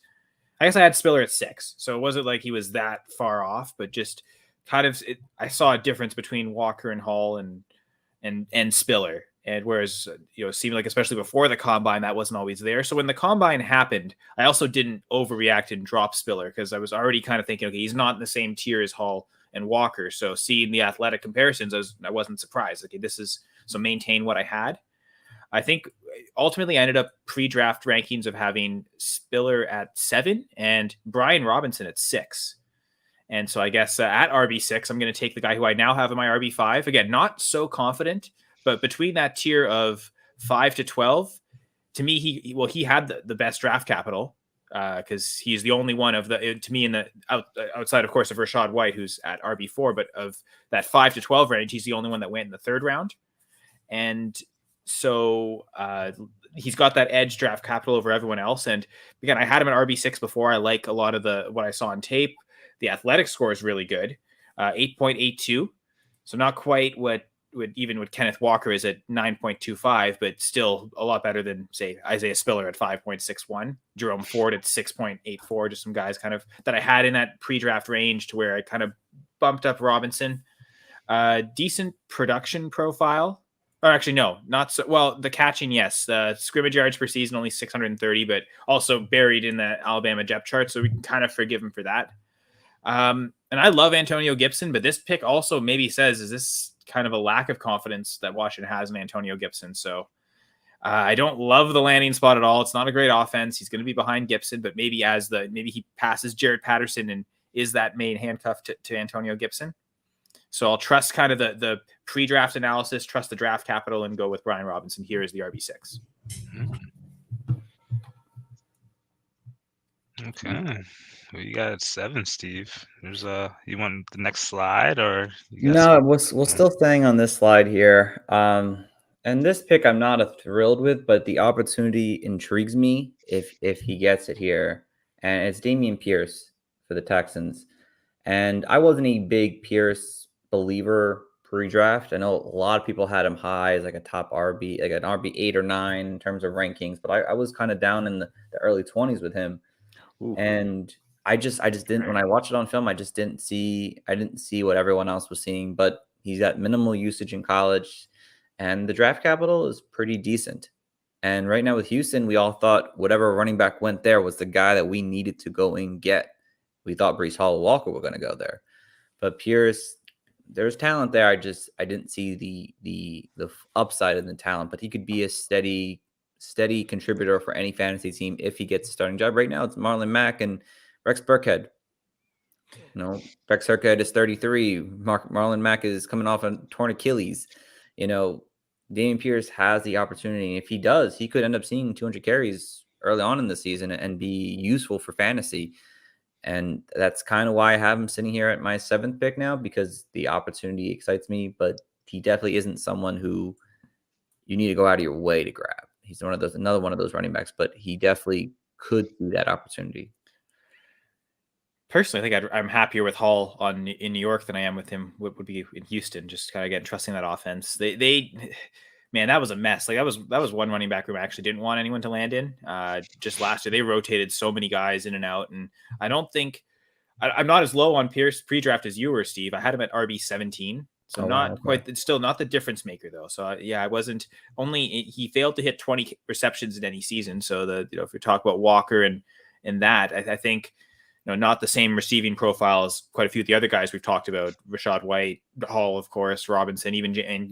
I guess I had Spiller at 6, so it wasn't like he was that far off, but just kind of I saw a difference between Walker and Hall and Spiller. And whereas, it seemed like, especially before the combine, that wasn't always there. So when the combine happened, I also didn't overreact and drop Spiller because I was already kind of thinking, okay, he's not in the same tier as Hall and Walker. So seeing the athletic comparisons, I wasn't surprised. Okay, so maintain what I had. I think ultimately I ended up pre-draft rankings of having Spiller at 7 and Brian Robinson at 6. And so I guess at RB6, I'm going to take the guy who I now have in my RB5. Again, not so confident, but between that tier of 5 to 12, to me, he had the best draft capital because he's the only one of to me in the outside, of course, of Rashad White, who's at RB4, but of that 5 to 12 range, he's the only one that went in the 3rd round. And so he's got that edge draft capital over everyone else. And again, I had him at RB6 before. I like a lot of what I saw on tape. The athletic score is really good, 8.82. So not quite what Kenneth Walker is at 9.25, but still a lot better than, say, Isaiah Spiller at 5.61, Jerome Ford at 6.84, just some guys kind of that I had in that pre-draft range to where I kind of bumped up Robinson. Decent production profile. Or actually, no, not so well. The catching, yes. Scrimmage yards per season, only 630, but also buried in the Alabama depth chart, so we can kind of forgive him for that. And I love Antonio Gibson, but this pick also maybe says, is this kind of a lack of confidence that Washington has in Antonio Gibson? So I don't love the landing spot at all. It's not a great offense. He's going to be behind Gibson, but maybe he passes Jared Patterson and is that main handcuff to Antonio Gibson. So I'll trust kind of the pre-draft analysis, trust the draft capital, and go with Brian Robinson here as the RB6. Okay. Well, you got 7, Steve. There's you want the next slide or? No, we're still staying on this slide here. And this pick I'm not thrilled with, but the opportunity intrigues me if he gets it here. And it's Damien Pierce for the Texans. And I wasn't a big Pierce believer pre-draft. I know a lot of people had him high as like a top RB, like an RB 8 or 9 in terms of rankings, but I was kind of down in the early 20s with him. Ooh. And I just didn't, when I watched it on film, I didn't see what everyone else was seeing, but he's got minimal usage in college and the draft capital is pretty decent. And right now with Houston, we all thought whatever running back went there was the guy that we needed to go and get. We thought Breece Hall or Walker were going to go there. But Pierce, there's talent there. I didn't see the upside in the talent, but he could be a steady contributor for any fantasy team if he gets a starting job. Right now, it's Marlon Mack and Rex Burkhead. Rex Burkhead is 33. Marlon Mack is coming off a torn Achilles. Damien Pierce has the opportunity. If he does, he could end up seeing 200 carries early on in the season and be useful for fantasy. And that's kind of why I have him sitting here at my 7th pick now, because the opportunity excites me. But he definitely isn't someone who you need to go out of your way to grab. He's another one of those running backs, but he definitely could see that opportunity. Personally, I think I'm happier with Hall in New York than I am with him would be in Houston. Just kind of trusting that offense. Man, that was a mess. Like that was one running back room I actually didn't want anyone to land in. Just last year, they rotated so many guys in and out, and I don't think I'm not as low on Pierce pre-draft as you were, Steve. I had him at RB 17, so quite. It's still not the difference maker though. So I wasn't he failed to hit 20 receptions in any season. So if we talk about Walker and that, I think. Not the same receiving profile as quite a few of the other guys we've talked about. Rashad White, Hall, of course, Robinson,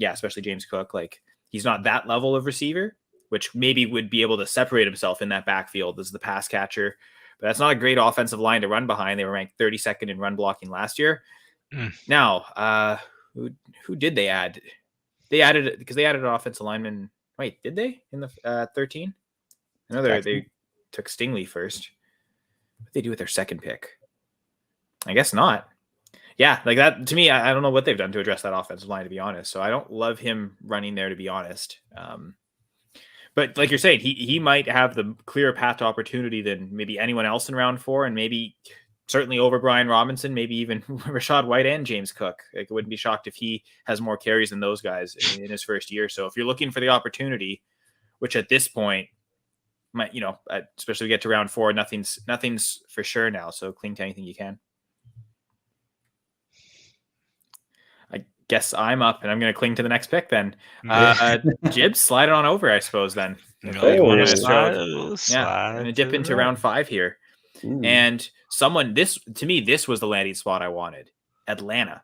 especially James Cook. Like he's not that level of receiver, which maybe would be able to separate himself in that backfield as the pass catcher. But that's not a great offensive line to run behind. They were ranked 32nd in run blocking last year. Now, who did they add? They added an offensive lineman. Wait, did they in the 13? I know they took Stingley first. What did they do with their second pick? I guess not. Yeah, like that to me, I don't know what they've done to address that offensive line, to be honest. So I don't love him running there, to be honest. But like you're saying, he might have the clearer path to opportunity than maybe anyone else in round 4, and maybe certainly over Brian Robinson, maybe even Rashad White and James Cook. Like, I wouldn't be shocked if he has more carries than those guys in his first year. So if you're looking for the opportunity, which at this point, especially we get to round 4, nothing's for sure now. So cling to anything you can. I guess I'm up, and I'm going to cling to the next pick then. Jibs, slide it on over, I suppose. Then I'm going to dip into round 5 here. Ooh. And this was the landing spot I wanted. Atlanta.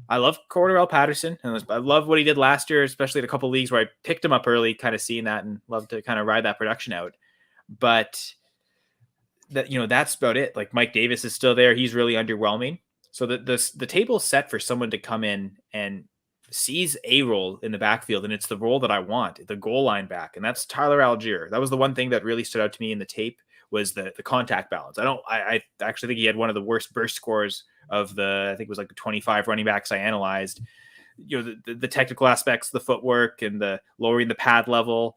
I love Cordarrelle Patterson, and I love what he did last year, especially in a couple of leagues where I picked him up early, kind of seeing that, and love to kind of ride that production out. But that's about it. Like Mike Davis is still there; he's really underwhelming. So the table is set for someone to come in and seize a role in the backfield, and it's the role that I want, the goal line back, and that's Tyler Algiere. That was the one thing that really stood out to me in the tape was the contact balance. I actually think he had one of the worst burst scores of I think it was like the 25 running backs I analyzed. The technical aspects, the footwork and the lowering the pad level,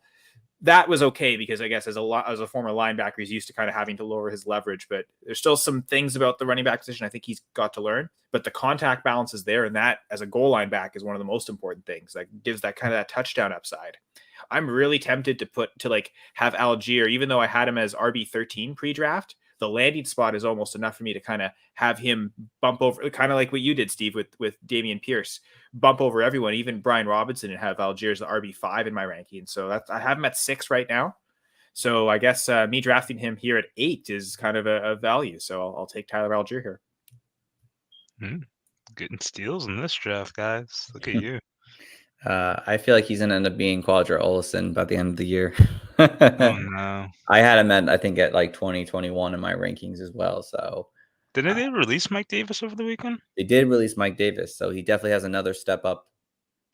that was okay because I guess as a former linebacker, he's used to kind of having to lower his leverage, but there's still some things about the running back position I think he's got to learn, but the contact balance is there. And that as a goal line back is one of the most important things that gives that kind of that touchdown upside. I'm really tempted to have Algiere, even though I had him as RB13 pre-draft. The landing spot is almost enough for me to kind of have him bump over, kind of like what you did, Steve, with Damien Pierce, bump over everyone, even Brian Robinson, and have Algiere as the RB5 in my ranking. So I have him at 6 right now. So I guess me drafting him here at 8 is kind of a value. So I'll take Tyler Algiere here. Getting steals in this draft, guys. Look at you. I feel like he's going to end up being Quadra Olsen by the end of the year. Oh, no. I had him at 2021 in my rankings as well. So didn't they release Mike Davis over the weekend? They did release Mike Davis. So he definitely has another step up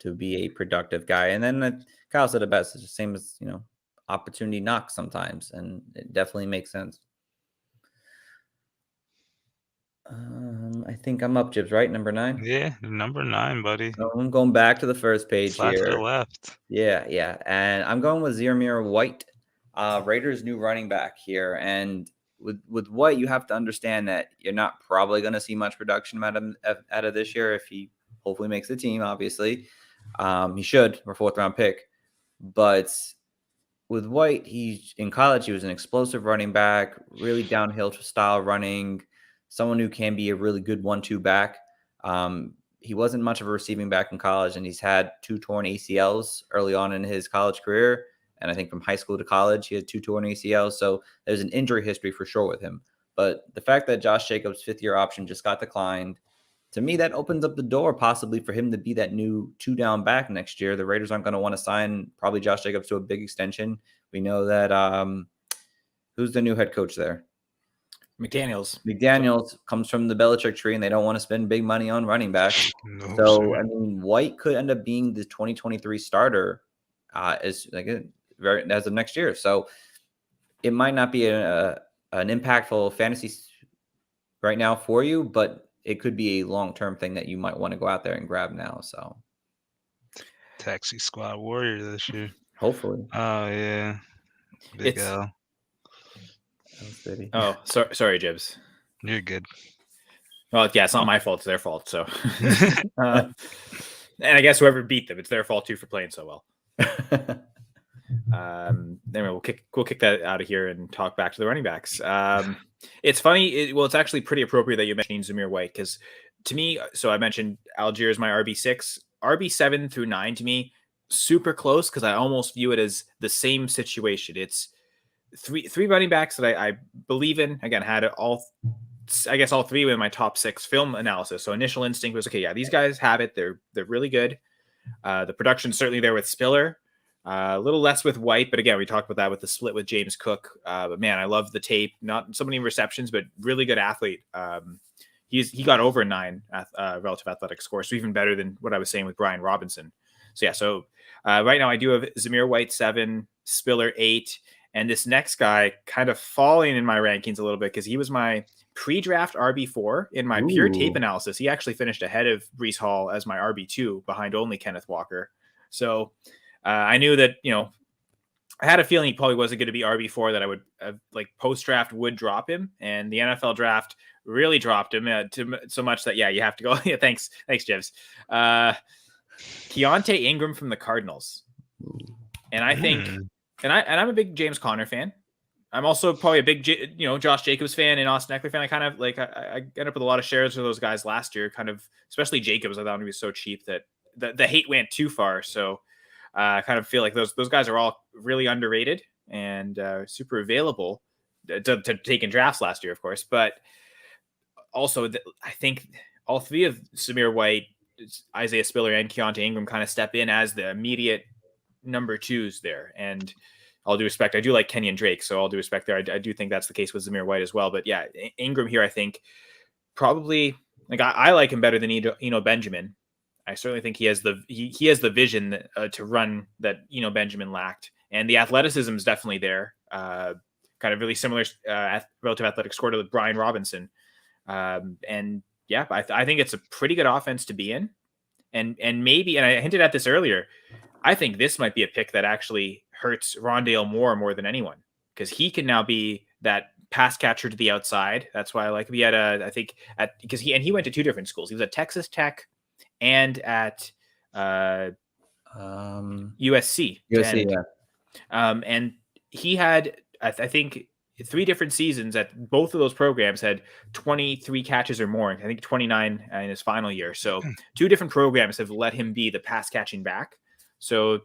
to be a productive guy. And then Kyle said it best. It's the same as, opportunity knocks sometimes. And it definitely makes sense. I think I'm up, Jibs, right? Number 9? Yeah, number 9, buddy. So I'm going back to the first page Slide here. to the left. Yeah. And I'm going with Zamir White, Raiders' new running back here. And with White, you have to understand that you're not probably going to see much production out of this year if he hopefully makes the team, obviously. He should, or 4th-round pick. But with White, in college, he was an explosive running back, really downhill style running, someone who can be a really good 1-2 back. He wasn't much of a receiving back in college, and he's had 2 torn ACLs early on in his college career. And I think from high school to college, he had 2 torn ACLs. So there's an injury history for sure with him. But the fact that Josh Jacobs' 5th-year option just got declined, to me, that opens up the door possibly for him to be that new 2-down back next year. The Raiders aren't going to want to sign probably Josh Jacobs to a big extension. We know that who's the new head coach there? McDaniels comes from the Belichick tree, and they don't want to spend big money on running backs. No, So, sir. I mean, White could end up being the 2023 starter as of next year. So it might not be an impactful fantasy right now for you, but it could be a long-term thing that you might want to go out there and grab now. So Taxi Squad Warrior this year. hopefully. Oh yeah, Big L. Oh, sorry, Jibs. You're good. Well, yeah, it's not my fault; it's their fault. So, and I guess whoever beat them, it's their fault too for playing so well. Anyway, we'll kick that out of here and talk back to the running backs. It's funny. It's actually pretty appropriate that you mentioned Zamir White, because to me, so I mentioned Algiere is my RB6, RB7 through 9 to me, super close, because I almost view it as the same situation. It's three running backs that I believe in. Again, had all three in my top 6 film analysis. So initial instinct was, okay, yeah, these guys have it. They're really good. The production's certainly there with Spiller. A little less with White, but again, we talked about that with the split with James Cook. But man, I love the tape. Not so many receptions, but really good athlete. He got over a 9 relative athletic score, so even better than what I was saying with Brian Robinson. So right now I do have Zamir White 7, Spiller 8, and this next guy kind of falling in my rankings a little bit because he was my pre-draft RB4 in my pure tape analysis. He actually finished ahead of Breece Hall as my RB2 behind only Kenneth Walker. So I knew that, I had a feeling he probably wasn't going to be RB4, that I would post-draft would drop him, and the NFL draft really dropped him so much that, you have to go. Yeah, thanks, Jibs. Keontae Ingram from the Cardinals. And I think, and I'm a big James Conner fan. I'm also probably a big, Josh Jacobs fan and Austin Eckler fan. I kind of I ended up with a lot of shares of those guys last year, kind of, especially Jacobs. I thought he was so cheap that the hate went too far. So I kind of feel like those guys are all really underrated and super available to take in drafts last year, of course. But also, I think all three of Zamir White, Isaiah Spiller, and Keontae Ingram kind of step in as the immediate number 2s there. And all due respect, I do like Kenyon Drake, so all due respect there, I do think that's the case with Zamir White as well. But yeah, Ingram here, I think probably, I like him better than Eno Benjamin. I certainly think he has the vision to run that Benjamin lacked, and the athleticism is definitely there. Kind of really similar relative athletic score to Brian Robinson, and yeah, I think it's a pretty good offense to be in, and maybe, and I hinted at this earlier, I think this might be a pick that actually hurts Rondale Moore more than anyone, because he can now be that pass catcher to the outside. That's why I like him. He had because he went to 2 different schools. He was at Texas Tech and at USC. And he had, I think, 3 different seasons at both of those programs, had 23 catches or more. I think 29 in his final year. So 2 different programs have let him be the pass catching back. So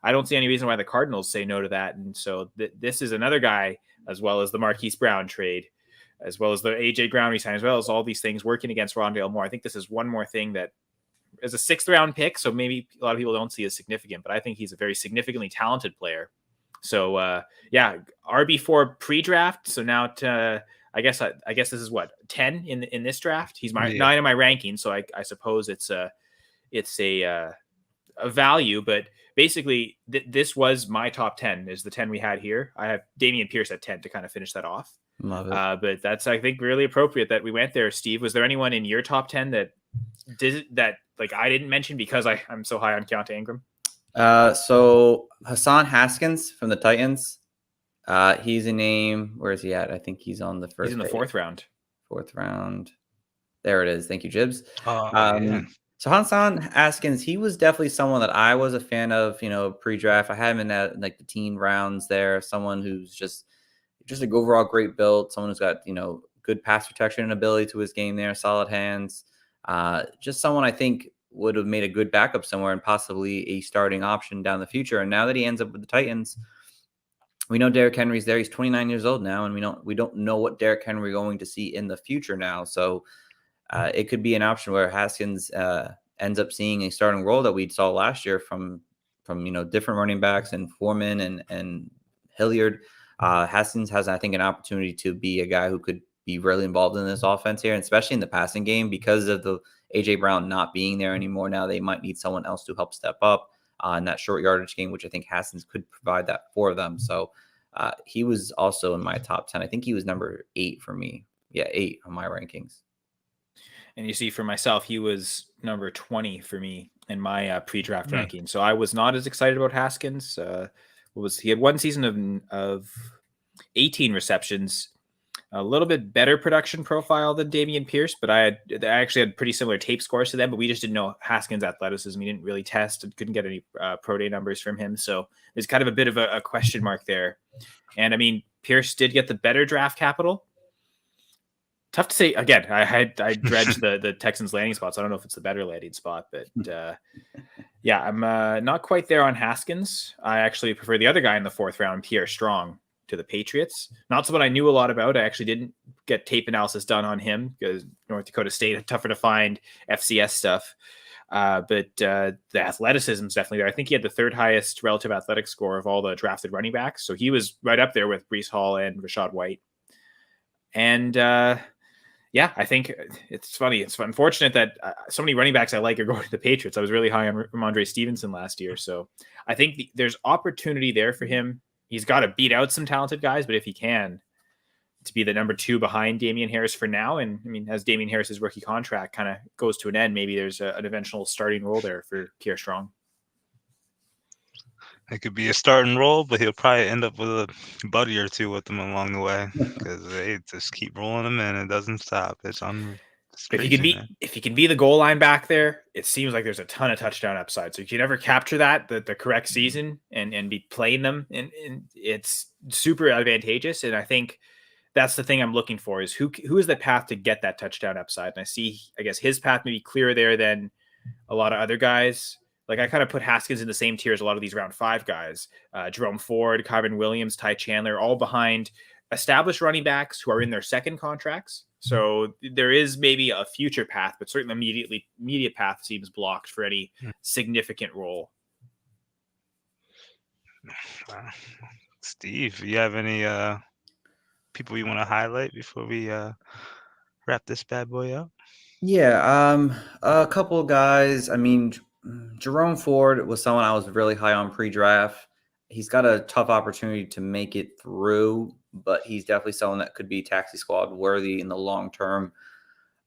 I don't see any reason why the Cardinals say no to that. And so this is another guy, as well as the Marquise Brown trade, as well as the AJ Brown resign, as well as all these things working against Rondale Moore. I think this is one more thing that is a 6th round pick, so maybe a lot of people don't see as significant, but I think he's a very significantly talented player. So RB4 pre-draft. So now I guess this is what, 10 in this draft. He's my 9 in my ranking, so I suppose it's a value, but basically this was my top 10 is the 10 we had here. I have Damien Pierce at 10 to kind of finish that off. Love it. But that's, I think, really appropriate that we went there. Steve, was there anyone in your top 10 that I didn't mention because I'm so high on Keontae Ingram? So Hassan Haskins from the Titans. He's a name. Where is he at? I think he's on the first. He's in the 4th round. 4th round. There it is. Thank you, Jibs. Yeah. So Hassan Haskins, he was definitely someone that I was a fan of, pre-draft. I had him in that the teen rounds there. Someone who's just an overall great build. Someone who's got, good pass protection and ability to his game there, solid hands. Just someone I think would have made a good backup somewhere and possibly a starting option down the future. And now that he ends up with the Titans, we know Derrick Henry's there. He's 29 years old now, and we don't know what Derrick Henry is going to see in the future now. So it could be an option where Haskins ends up seeing a starting role that we saw last year from different running backs and Foreman and Hilliard. Haskins has, I think, an opportunity to be a guy who could be really involved in this offense here, and especially in the passing game because of the AJ Brown not being there anymore. Now they might need someone else to help step up in that short yardage game, which I think Haskins could provide that for them. So he was also in my top 10. I think he was number 8 for me. Yeah, 8 on my rankings. And you see, for myself, he was number 20 for me in my pre-draft ranking. So I was not as excited about Haskins. He had one season of 18 receptions, a little bit better production profile than Damien Pierce, but I actually had pretty similar tape scores to them, but we just didn't know Haskins' athleticism. He didn't really test and couldn't get any pro day numbers from him. So there's kind of a bit of a question mark there. And I mean, Pierce did get the better draft capital. Tough to say. Again, I dredged the Texans landing spots. I don't know if it's the better landing spot, but yeah, I'm not quite there on Haskins. I actually prefer the other guy in the 4th round, Pierre Strong, to the Patriots. Not someone I knew a lot about. I actually didn't get tape analysis done on him because North Dakota State, tougher to find FCS stuff. But the athleticism is definitely there. I think he had the 3rd highest relative athletic score of all the drafted running backs. So he was right up there with Breece Hall and Rashad White. And yeah, I think it's funny. It's unfortunate that so many running backs I like are going to the Patriots. I was really high on Ramondre Stevenson last year. So I think there's opportunity there for him. He's got to beat out some talented guys, but if he can, to be the number 2 behind Damian Harris for now. And I mean, as Damian Harris's rookie contract kind of goes to an end, maybe there's an eventual starting role there for Pierre Strong. It could be a starting role, but he'll probably end up with a buddy or two with them along the way because they just keep rolling him in. It doesn't stop. It's crazy, if he can be the goal line back there, it seems like there's a ton of touchdown upside. So if you never capture that the correct season and be playing them, and it's super advantageous. And I think that's the thing I'm looking for is who is the path to get that touchdown upside. And I guess his path may be clearer there than a lot of other guys. Like I kind of put Haskins in the same tier as a lot of these round 5 guys, Jerome Ford, Kyron Williams, Ty Chandler, all behind established running backs who are in their 2nd contracts. So there is maybe a future path, but certainly immediate path seems blocked for any significant role. Steve, you have any people you want to highlight before we wrap this bad boy up? Yeah, a couple of guys. I mean, Jerome Ford was someone I was really high on pre-draft. He's got a tough opportunity to make it through, but he's definitely someone that could be taxi squad worthy in the long term.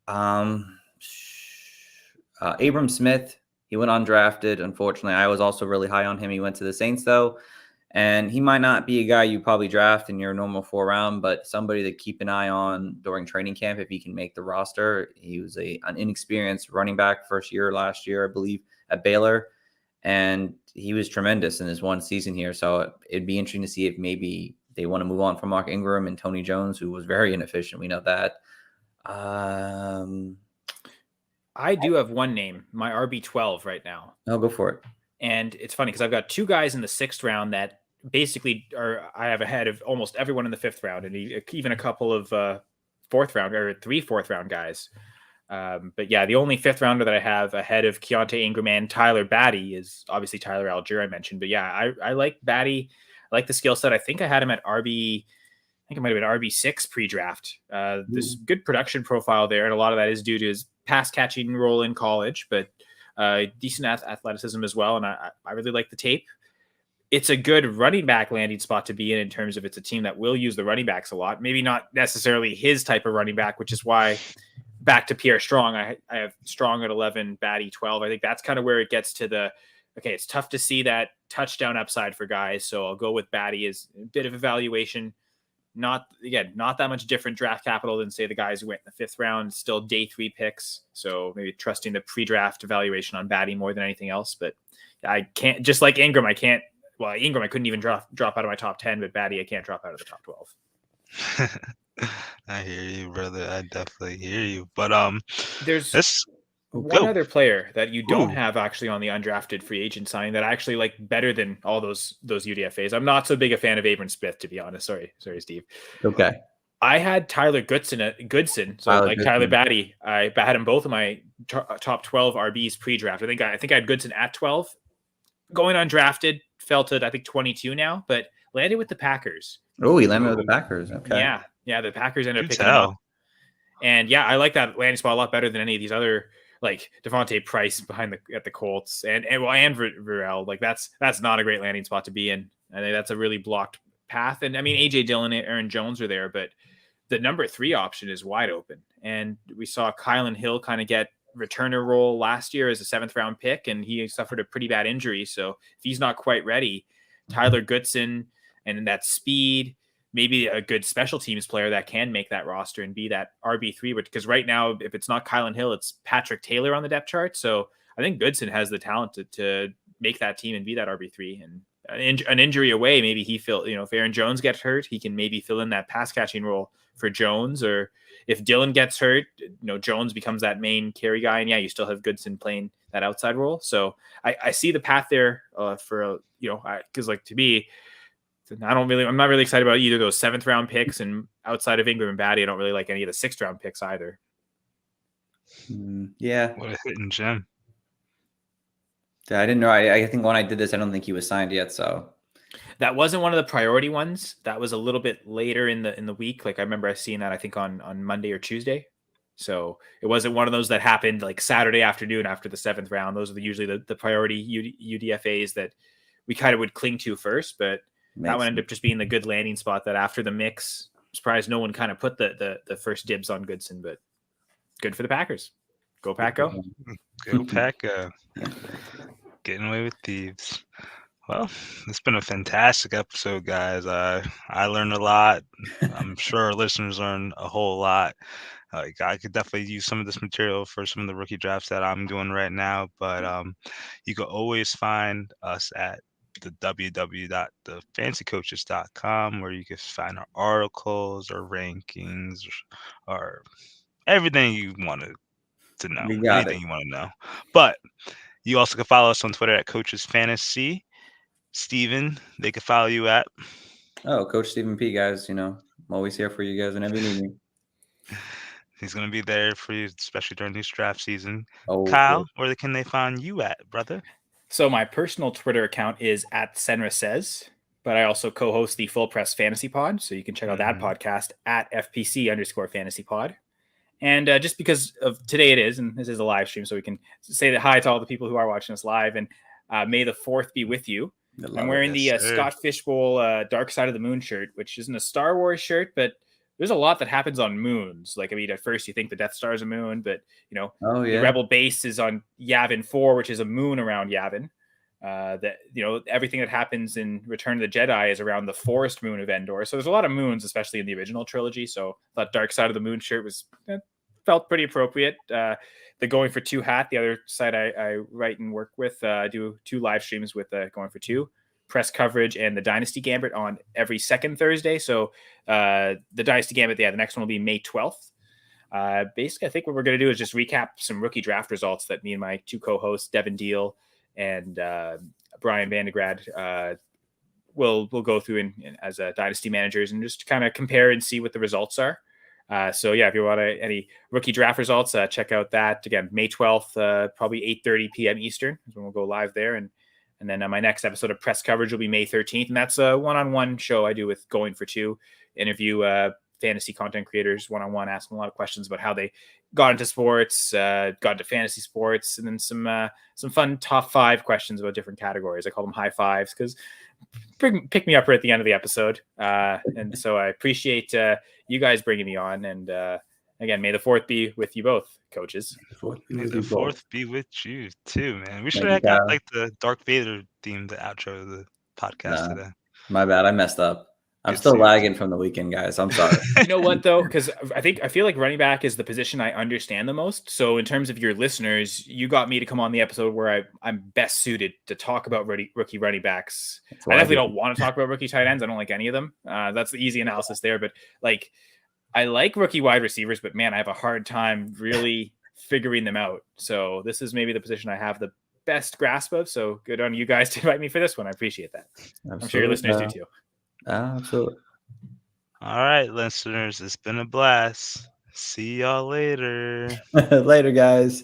Abram Smith, he went undrafted. Unfortunately, I was also really high on him. He went to the Saints though, and he might not be a guy you probably draft in your normal 4 round, but somebody to keep an eye on during training camp if he can make the roster. He was an inexperienced running back first year last year, I believe, at Baylor, and he was tremendous in his one season here. So it'd be interesting to see if maybe they want to move on from Mark Ingram and Tony Jones, who was very inefficient. We know that. I do have one name, my RB12 right now. No, go for it. And it's funny because I've got 2 guys in the 6th round that basically I have ahead of almost everyone in the 5th round, and even a couple of 4th round or 3 4th round guys. But yeah, the only 5th rounder that I have ahead of Keontae Ingram and Tyler Batty is obviously Tyler Algiere I mentioned. But yeah, I like Batty. I like the skill set. I think I had him at RB. I think it might have been RB6 pre-draft. There's good production profile there, and a lot of that is due to his pass catching role in college, but decent athleticism as well. And I really like the tape. It's a good running back landing spot to be in terms of it's a team that will use the running backs a lot. Maybe not necessarily his type of running back, which is why back to Pierre Strong, I have Strong at 11, Batty 12. I think that's kind of where it gets to okay, it's tough to see that touchdown upside for guys. So I'll go with Batty as a bit of evaluation. Not that much different draft capital than say the guys who went in the 5th round, still day 3 picks. So maybe trusting the pre-draft evaluation on Batty more than anything else. But I can't, just like Ingram, Ingram, I couldn't even drop out of my top 10, but Batty, I can't drop out of the top 12. I hear you, brother. I definitely hear you. But there's one other player that you don't have actually on the undrafted free agent signing that I actually like better than all those UDFAs. I'm not so big a fan of Abram Smith, to be honest. Sorry, Steve. Okay. I had Tyler Goodson, Tyler Batty. I had him both of my top 12 RBs pre-draft. I think I had Goodson at 12. Going undrafted, fell to I think 22 now, but landed with the Packers. Oh, he landed with the Packers. Okay. Yeah, the Packers ended up picking him up. And yeah, I like that landing spot a lot better than any of these other, like Devontae Price at the Colts and Varel. Like that's not a great landing spot to be in. I think that's a really blocked path. And I mean, AJ Dillon, Aaron Jones are there, but the number 3 option is wide open. And we saw Kylan Hill kind of get returner role last year as a 7th round pick, and he suffered a pretty bad injury. So if he's not quite ready, Tyler Goodson and that speed, maybe a good special teams player that can make that roster and be that RB3, because right now, if it's not Kylan Hill, it's Patrick Taylor on the depth chart. So I think Goodson has the talent to make that team and be that RB3. And an injury away, maybe he if Aaron Jones gets hurt, he can maybe fill in that pass catching role for Jones. Or if Dillon gets hurt, Jones becomes that main carry guy. And yeah, you still have Goodson playing that outside role. So I see the path there for, because like to me, I'm not really excited about either of those 7th round picks, and outside of Ingram and Batty, I don't really like any of the 6th round picks either. Yeah. What a hidden gem. Yeah, I didn't know. I think when I did this, I don't think he was signed yet. So that wasn't one of the priority ones. That was a little bit later in the week. Like I remember seeing that I think on Monday or Tuesday. So it wasn't one of those that happened like Saturday afternoon after the 7th round. Those are usually the priority UDFAs that we kind of would cling to first, but that one ended up just being the good landing spot that after the mix. I'm surprised no one kind of put the first dibs on Goodson, but good for the Packers. Go Pack Go. Go Pack Go. Getting away with thieves. Well, it's been a fantastic episode, guys. I learned a lot. I'm sure our listeners learned a whole lot. I could definitely use some of this material for some of the rookie drafts that I'm doing right now, but you can always find us at the www.thefancycoaches.com, where you can find our articles, our rankings, or everything you wanted to know, anything you want to know. But you also can follow us on Twitter at Coaches Fantasy. Steven, they can follow you at Coach Stephen P, guys. I'm always here for you guys whenever you need me. He's going to be there for you, especially during this draft season. Oh, Kyle, where can they find you at, brother? So my personal Twitter account is at Senera Says, but I also co-host the Full Press Fantasy Pod. So you can check out that podcast at FPC_Fantasy Pod. And just because of today it is, and this is a live stream, so we can say that hi to all the people who are watching us live. And may the 4th be with you. I'm wearing the Scott Fishbowl Dark Side of the Moon shirt, which isn't a Star Wars shirt, but there's a lot that happens on moons. Like, I mean, at first you think the Death Star is a moon, but, the Rebel base is on Yavin 4, which is a moon around Yavin. Everything that happens in Return of the Jedi is around the forest moon of Endor. So there's a lot of moons, especially in the original trilogy. So that Dark Side of the Moon shirt felt pretty appropriate. The Going for Two hat, the other side I write and work with, I do 2 live streams with Going for Two, press coverage and the Dynasty Gambit on every second Thursday. So the Dynasty Gambit, the next one will be May 12th. Basically, I think what we're going to do is just recap some rookie draft results that me and my 2 co-hosts, Devin Deal and Brian Vandegrad, will go through as dynasty managers and just kind of compare and see what the results are. So yeah, if you want any rookie draft results, check out that again, May 12th, probably 8:30 p.m. Eastern is when we'll go live there. And then my next episode of press coverage will be May 13th. And that's a one-on-one show I do with Going for Two, interview fantasy content creators one-on-one, ask them a lot of questions about how they got into sports, got into fantasy sports, and then some fun top 5 questions about different categories. I call them high fives because pick me up right at the end of the episode. And so I appreciate you guys bringing me on. And again, may the 4th be with you both, coaches. May the 4th be with you too, man. We should have got like the Darth Vader themed outro of the podcast today. My bad. I messed up. I'm still lagging from the weekend, guys. I'm sorry. You know what, though? Because I feel like running back is the position I understand the most. So in terms of your listeners, you got me to come on the episode where I'm best suited to talk about rookie running backs. I definitely don't want to talk about rookie tight ends. I don't like any of them. That's the easy analysis there. But I like rookie wide receivers, but man, I have a hard time really figuring them out. So this is maybe the position I have the best grasp of. So good on you guys to invite me for this one. I appreciate that. Absolutely. I'm sure your listeners do too. Absolutely. All right, listeners, it's been a blast. See y'all later. Later, guys.